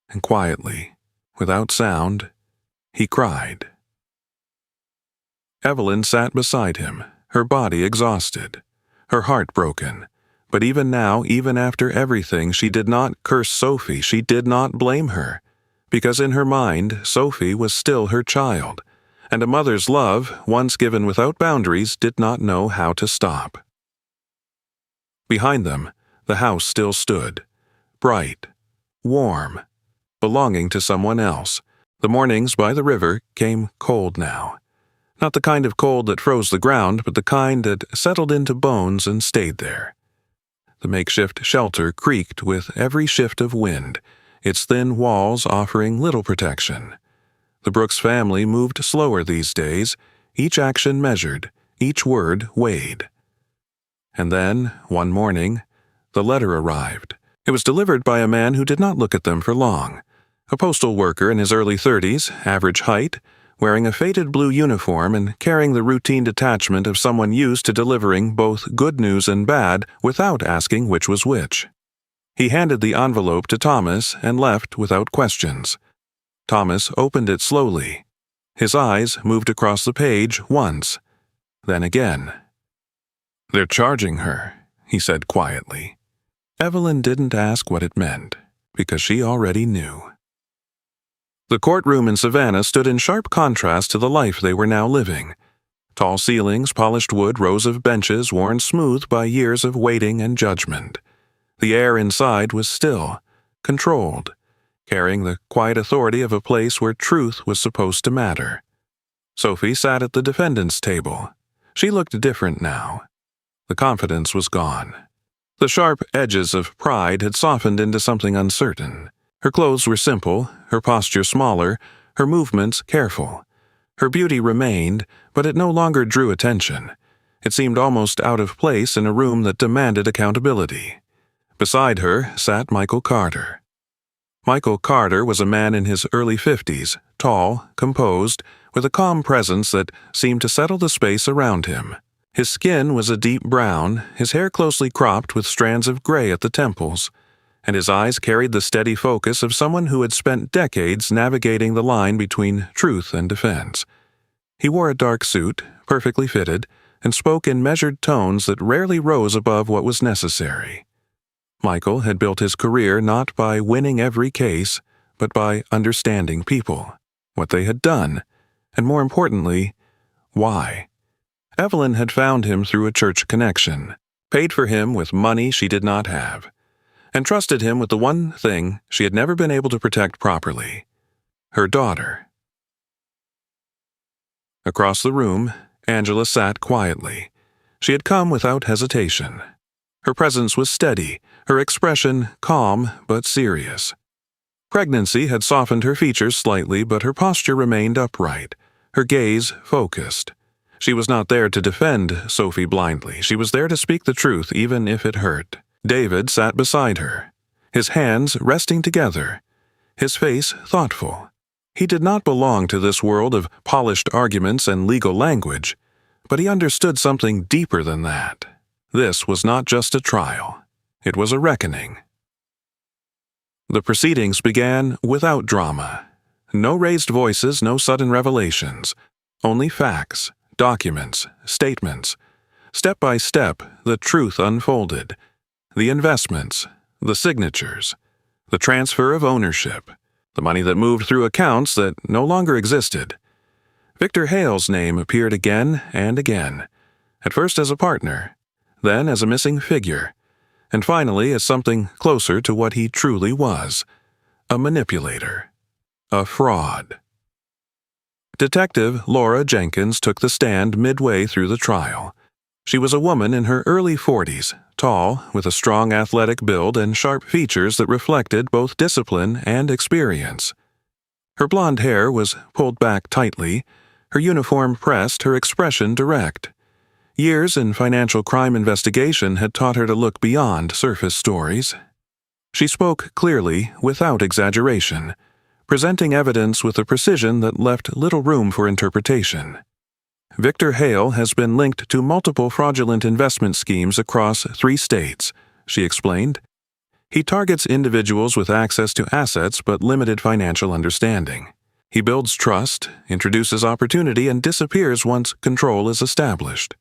and quietly, without sound, he cried. Evelyn sat beside him, her body exhausted, her heart broken. But even now, even after everything, she did not curse Sophie, she did not blame her, because in her mind, Sophie was still her child, and a mother's love, once given without boundaries, did not know how to stop. Behind them, the house still stood, bright, warm, belonging to someone else. The mornings by the river came cold now. Not the kind of cold that froze the ground, but the kind that settled into bones and stayed there. The makeshift shelter creaked with every shift of wind, its thin walls offering little protection. The Brooks family moved slower these days, each action measured, each word weighed. And then, one morning, the letter arrived. It was delivered by a man who did not look at them for long. A postal worker in his early 30s, average height, wearing a faded blue uniform and carrying the routine detachment of someone used to delivering both good news and bad without asking which was which. He handed the envelope to Thomas and left without questions. Thomas opened it slowly. His eyes moved across the page once, then again. "They're charging her," he said quietly. Evelyn didn't ask what it meant, because she already knew. The courtroom in Savannah stood in sharp contrast to the life they were now living. Tall ceilings, polished wood, rows of benches worn smooth by years of waiting and judgment. The air inside was still, controlled, carrying the quiet authority of a place where truth was supposed to matter. Sophie sat at the defendant's table. She looked different now. The confidence was gone. The sharp edges of pride had softened into something uncertain. Her clothes were simple, her posture smaller, her movements careful. Her beauty remained, but it no longer drew attention. It seemed almost out of place in a room that demanded accountability. Beside her sat Michael Carter. Michael Carter was a man in his early 50s, tall, composed, with a calm presence that seemed to settle the space around him. His skin was a deep brown, his hair closely cropped with strands of gray at the temples, and his eyes carried the steady focus of someone who had spent decades navigating the line between truth and defense. He wore a dark suit, perfectly fitted, and spoke in measured tones that rarely rose above what was necessary. Michael had built his career not by winning every case, but by understanding people, what they had done, and more importantly, why. Evelyn had found him through a church connection, paid for him with money she did not have, and trusted him with the one thing she had never been able to protect properly: her daughter. Across the room, Angela sat quietly. She had come without hesitation. Her presence was steady, her expression calm but serious. Pregnancy had softened her features slightly, but her posture remained upright, her gaze focused. She was not there to defend Sophie blindly. She was there to speak the truth, even if it hurt. David sat beside her, his hands resting together, his face thoughtful. He did not belong to this world of polished arguments and legal language, but he understood something deeper than that. This was not just a trial. It was a reckoning. The proceedings began without drama. No raised voices, no sudden revelations. Only facts, documents, statements. Step by step, the truth unfolded. The investments, the signatures, the transfer of ownership, the money that moved through accounts that no longer existed. Victor Hale's name appeared again and again, at first as a partner, then as a missing figure, and finally as something closer to what he truly was: a manipulator, a fraud. Detective Laura Jenkins took the stand midway through the trial. She was a woman in her early 40s, tall, with a strong athletic build and sharp features that reflected both discipline and experience. Her blonde hair was pulled back tightly, her uniform pressed, her expression direct. Years in financial crime investigation had taught her to look beyond surface stories. She spoke clearly, without exaggeration, presenting evidence with a precision that left little room for interpretation. Victor Hale has been linked to multiple fraudulent investment schemes across 3 states, she explained. He targets individuals with access to assets but limited financial understanding. He builds trust, introduces opportunity, and disappears once control is established.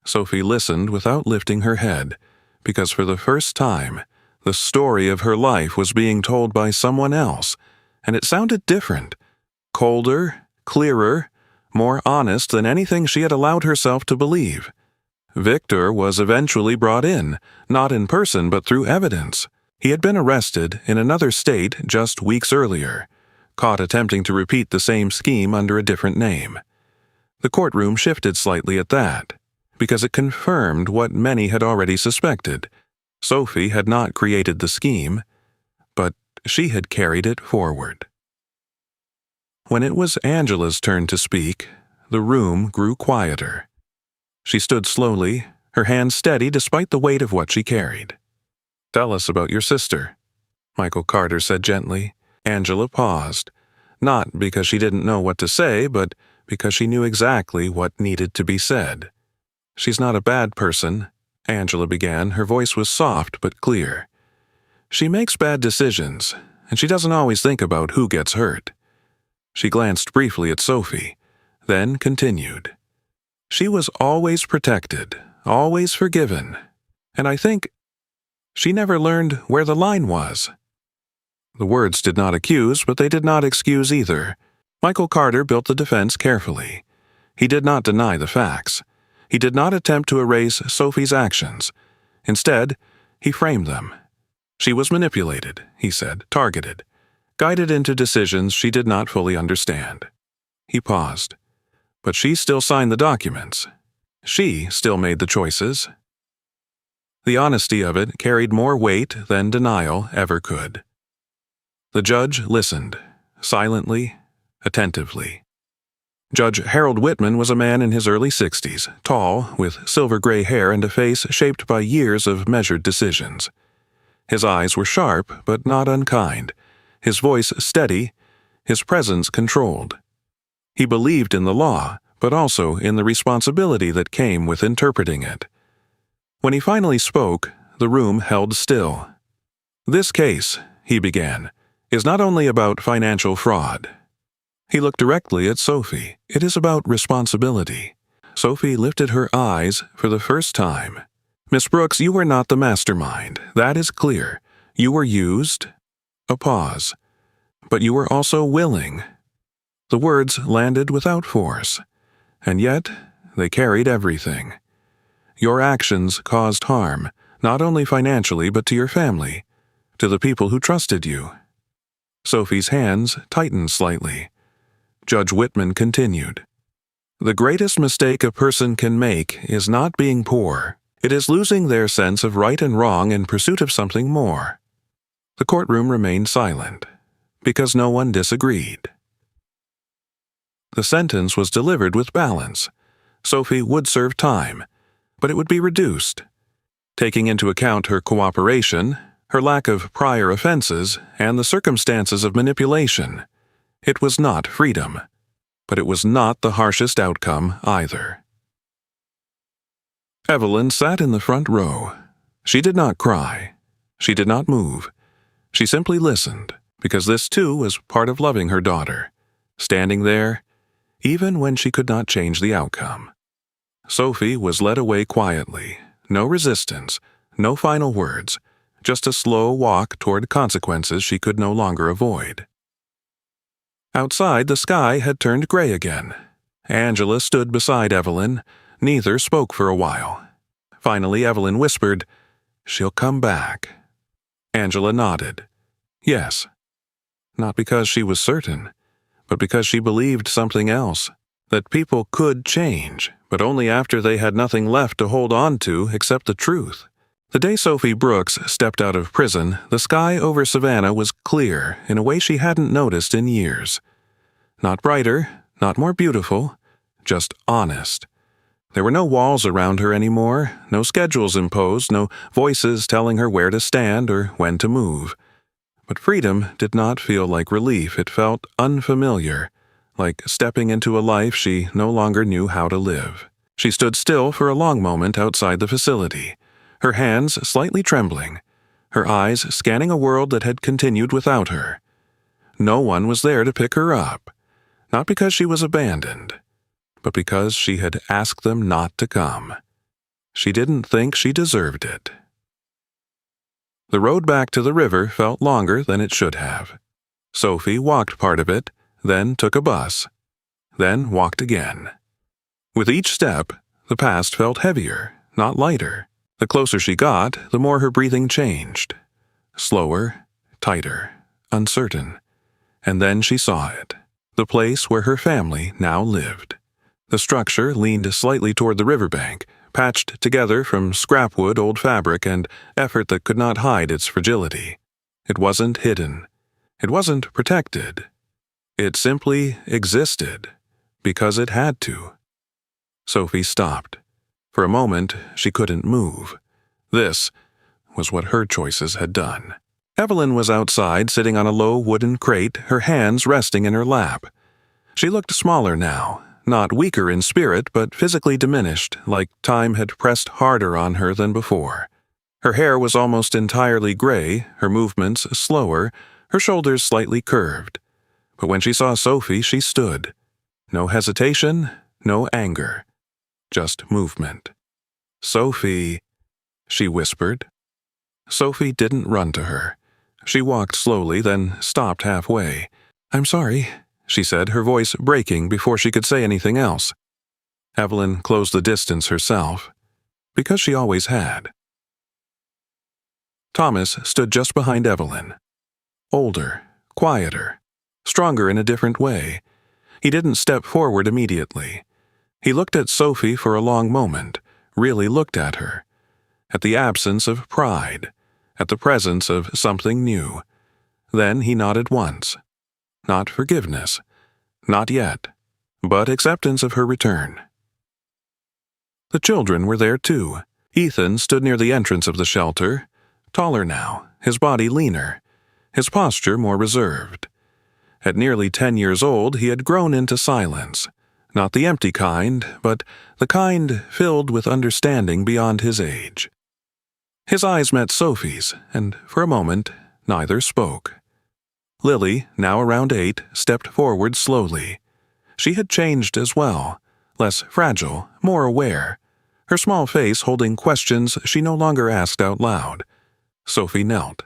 Sophie listened without lifting her head, because for the first time, the story of her life was being told by someone else, and it sounded different, colder, clearer, more honest than anything she had allowed herself to believe. Victor was eventually brought in, not in person but through evidence. He had been arrested in another state just weeks earlier, caught attempting to repeat the same scheme under a different name. The courtroom shifted slightly at that, because it confirmed what many had already suspected. Sophie had not created the scheme, but she had carried it forward. When it was Angela's turn to speak, the room grew quieter. She stood slowly, her hands steady despite the weight of what she carried. "Tell us about your sister," Michael Carter said gently. Angela paused, not because she didn't know what to say, but because she knew exactly what needed to be said. "She's not a bad person," Angela began. Her voice was soft but clear. "She makes bad decisions, and she doesn't always think about who gets hurt." She glanced briefly at Sophie, then continued. "She was always protected, always forgiven, and I think she never learned where the line was." The words did not accuse, but they did not excuse either. Michael Carter built the defense carefully. He did not deny the facts. He did not attempt to erase Sophie's actions. Instead, he framed them. She was manipulated, he said, targeted, guided into decisions she did not fully understand. He paused. But she still signed the documents. She still made the choices. The honesty of it carried more weight than denial ever could. The judge listened, silently, attentively. Judge Harold Whitman was a man in his early 60s, tall, with silver-gray hair and a face shaped by years of measured decisions. His eyes were sharp, but not unkind, his voice steady, his presence controlled. He believed in the law, but also in the responsibility that came with interpreting it. When he finally spoke, the room held still. "This case," he began, "is not only about financial fraud." He looked directly at Sophie. "It is about responsibility. Sophie lifted her eyes for the first time. "Miss Brooks, you were not the mastermind. That is clear. You were used." A pause. "But you were also willing." The words landed without force, and yet they carried everything. Your actions caused harm, not only financially but to your family, to the people who trusted you. Sophie's hands tightened slightly. Judge Whitman continued, "The greatest mistake a person can make is not being poor. It is losing their sense of right and wrong in pursuit of something more." The courtroom remained silent, because no one disagreed. The sentence was delivered with balance. Sophie would serve time, but it would be reduced. Taking into account her cooperation, her lack of prior offenses, and the circumstances of manipulation, it was not freedom, but it was not the harshest outcome either. Evelyn sat in the front row. She did not cry. She did not move. She simply listened, because this too was part of loving her daughter, standing there, even when she could not change the outcome. Sophie was led away quietly, no resistance, no final words, just a slow walk toward consequences she could no longer avoid. Outside, the sky had turned gray again. Angela stood beside Evelyn. Neither spoke for a while. Finally, Evelyn whispered, "She'll come back." Angela nodded. Yes. Not because she was certain, but because she believed something else, that people could change, but only after they had nothing left to hold on to except the truth. The day Sophie Brooks stepped out of prison, the sky over Savannah was clear in a way she hadn't noticed in years. Not brighter, not more beautiful, just honest. There were no walls around her anymore, no schedules imposed, no voices telling her where to stand or when to move. But freedom did not feel like relief. It felt unfamiliar, like stepping into a life she no longer knew how to live. She stood still for a long moment outside the facility, her hands slightly trembling, her eyes scanning a world that had continued without her. No one was there to pick her up, not because she was abandoned, but because she had asked them not to come. She didn't think she deserved it. The road back to the river felt longer than it should have. Sophie walked part of it, then took a bus, then walked again. With each step, the past felt heavier, not lighter. The closer she got, the more her breathing changed. Slower, tighter, uncertain. And then she saw it, the place where her family now lived. The structure leaned slightly toward the riverbank, patched together from scrapwood, old fabric, and effort that could not hide its fragility. It wasn't hidden. It wasn't protected. It simply existed, because it had to. Sophie stopped. For a moment, she couldn't move. This was what her choices had done. Evelyn was outside, sitting on a low wooden crate, her hands resting in her lap. She looked smaller now, not weaker in spirit, but physically diminished, like time had pressed harder on her than before. Her hair was almost entirely gray, her movements slower, her shoulders slightly curved. But when she saw Sophie, she stood. No hesitation, no anger. Just movement. "Sophie," she whispered. Sophie didn't run to her. She walked slowly, then stopped halfway. "I'm sorry," she said, her voice breaking before she could say anything else. Evelyn closed the distance herself, because she always had. Thomas stood just behind Evelyn. Older, quieter, stronger in a different way. He didn't step forward immediately. He looked at Sophie for a long moment, really looked at her, at the absence of pride, at the presence of something new. Then he nodded once. Not forgiveness, not yet, but acceptance of her return. The children were there too. Ethan stood near the entrance of the shelter, taller now, his body leaner, his posture more reserved. At nearly 10 years old, he had grown into silence, not the empty kind, but the kind filled with understanding beyond his age. His eyes met Sophie's, and for a moment, neither spoke. Lily, now around 8, stepped forward slowly. She had changed as well, less fragile, more aware, her small face holding questions she no longer asked out loud. Sophie knelt.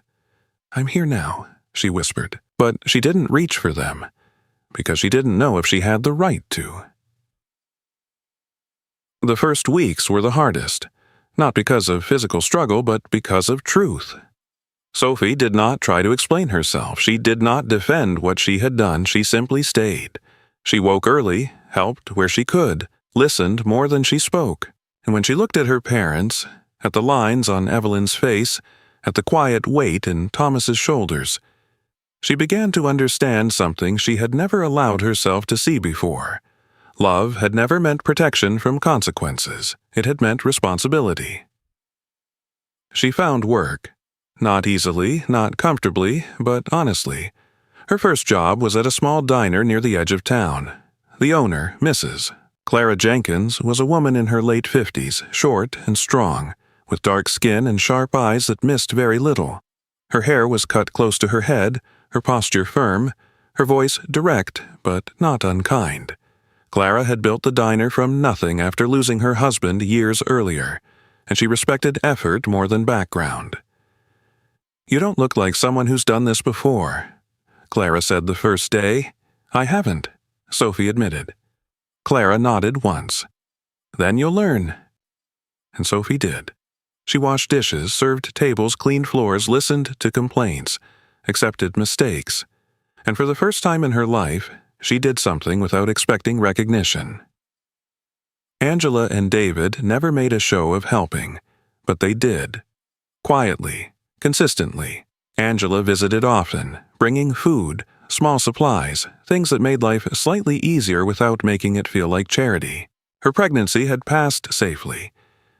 "I'm here now," she whispered, but she didn't reach for them, because she didn't know if she had the right to. The first weeks were the hardest, not because of physical struggle, but because of truth. Sophie did not try to explain herself. She did not defend what she had done. She simply stayed. She woke early, helped where she could, listened more than she spoke. And when she looked at her parents, at the lines on Evelyn's face, at the quiet weight in Thomas's shoulders, she began to understand something she had never allowed herself to see before. Love had never meant protection from consequences. It had meant responsibility. She found work. Not easily, not comfortably, but honestly. Her first job was at a small diner near the edge of town. The owner, Mrs. Clara Jenkins, was a woman in her late 50s, short and strong, with dark skin and sharp eyes that missed very little. Her hair was cut close to her head, her posture firm, her voice direct but not unkind. Clara had built the diner from nothing after losing her husband years earlier, and she respected effort more than background. "You don't look like someone who's done this before," Clara said the first day. "I haven't," Sophie admitted. Clara nodded once. "Then you'll learn." And Sophie did. She washed dishes, served tables, cleaned floors, listened to complaints, accepted mistakes, and for the first time in her life, she did something without expecting recognition. Angela and David never made a show of helping, but they did. Quietly, consistently. Angela visited often, bringing food, small supplies, things that made life slightly easier without making it feel like charity. Her pregnancy had passed safely.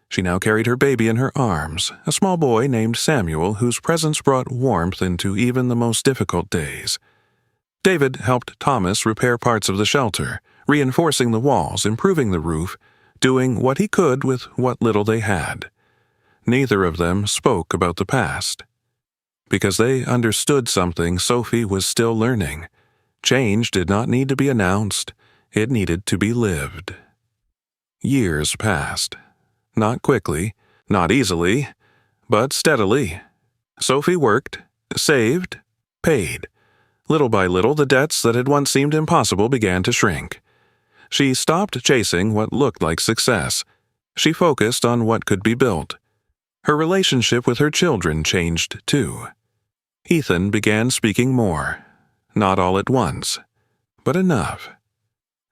She now carried her baby in her arms, a small boy named Samuel whose presence brought warmth into even the most difficult days. David helped Thomas repair parts of the shelter, reinforcing the walls, improving the roof, doing what he could with what little they had. Neither of them spoke about the past, because they understood something Sophie was still learning. Change did not need to be announced, it needed to be lived. Years passed. Not quickly, not easily, but steadily. Sophie worked, saved, paid. Little by little, the debts that had once seemed impossible began to shrink. She stopped chasing what looked like success. She focused on what could be built. Her relationship with her children changed too. Ethan began speaking more, not all at once, but enough.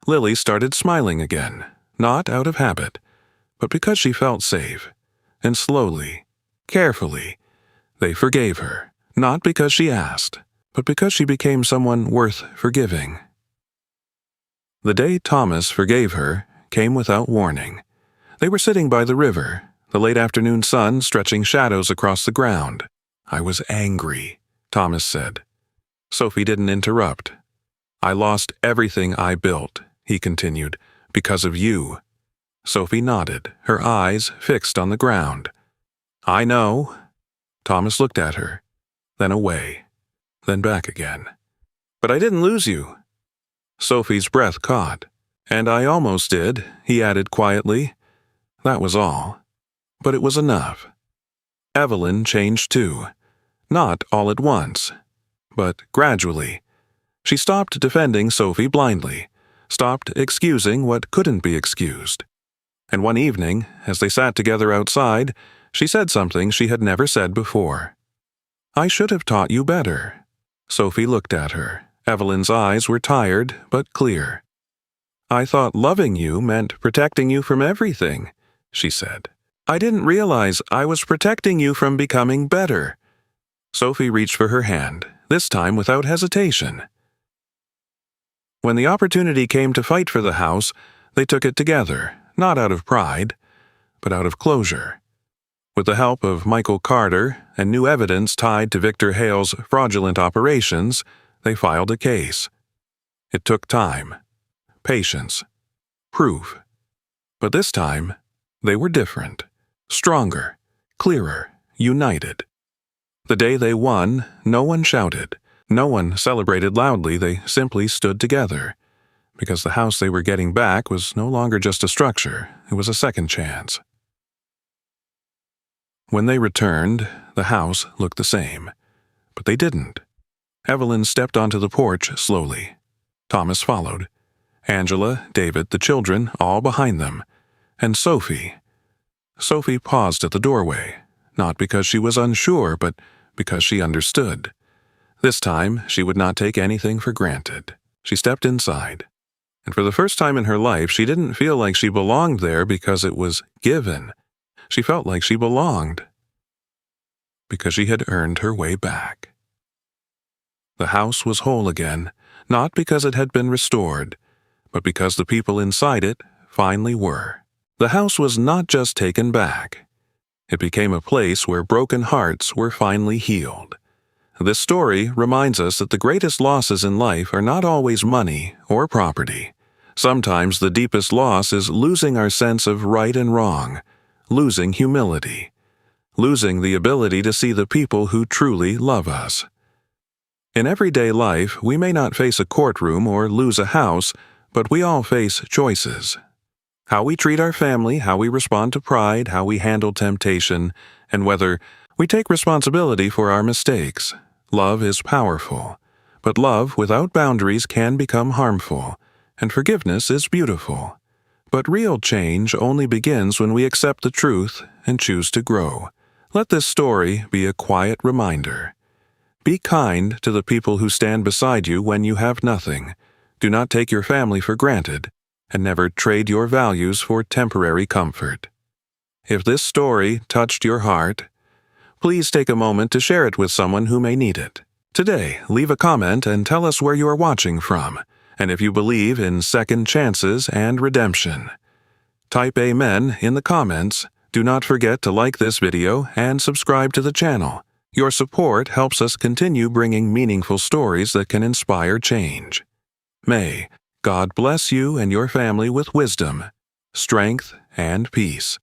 Lily started smiling again, not out of habit, but because she felt safe, and slowly, carefully, they forgave her, not because she asked, but because she became someone worth forgiving. The day Thomas forgave her came without warning. They were sitting by the river, the late afternoon sun stretching shadows across the ground. "I was angry," Thomas said. Sophie didn't interrupt. "I lost everything I built," he continued, "because of you." Sophie nodded, her eyes fixed on the ground. "I know." Thomas looked at her, then away, then back again. "But I didn't lose you." Sophie's breath caught. "And I almost did," he added quietly. That was all. But it was enough. Evelyn changed too. Not all at once, but gradually. She stopped defending Sophie blindly, stopped excusing what couldn't be excused. And one evening, as they sat together outside, she said something she had never said before. "I should have taught you better." Sophie looked at her. Evelyn's eyes were tired but clear. "I thought loving you meant protecting you from everything," she said. "I didn't realize I was protecting you from becoming better." Sophie reached for her hand, this time without hesitation. When the opportunity came to fight for the house, they took it together, not out of pride, but out of closure. With the help of Michael Carter and new evidence tied to Victor Hale's fraudulent operations, they filed a case. It took time, patience, proof. But this time, they were different, stronger, clearer, united. The day they won, no one shouted, no one celebrated loudly, they simply stood together. because the house they were getting back was no longer just a structure, it was a second chance. When they returned, the house looked the same, but they didn't. Evelyn stepped onto the porch slowly. Thomas followed. Angela, David, the children, all behind them. And Sophie. Sophie paused at the doorway, not because she was unsure, but because she understood. This time, she would not take anything for granted. She stepped inside. And for the first time in her life, she didn't feel like she belonged there because it was given. She felt like she belonged because she had earned her way back. The house was whole again, not because it had been restored, but because the people inside it finally were. The house was not just taken back. It became a place where broken hearts were finally healed. This story reminds us that the greatest losses in life are not always money or property. Sometimes the deepest loss is losing our sense of right and wrong, losing humility, losing the ability to see the people who truly love us. In everyday life, we may not face a courtroom or lose a house, but we all face choices. How we treat our family, how we respond to pride, how we handle temptation, and whether we take responsibility for our mistakes. Love is powerful, but love without boundaries can become harmful, and forgiveness is beautiful. But real change only begins when we accept the truth and choose to grow. Let this story be a quiet reminder. Be kind to the people who stand beside you when you have nothing. Do not take your family for granted, and never trade your values for temporary comfort. If this story touched your heart, please take a moment to share it with someone who may need it. Today, leave a comment and tell us where you are watching from, and if you believe in second chances and redemption. Type Amen in the comments. Do not forget to like this video and subscribe to the channel. Your support helps us continue bringing meaningful stories that can inspire change. May God bless you and your family with wisdom, strength, and peace.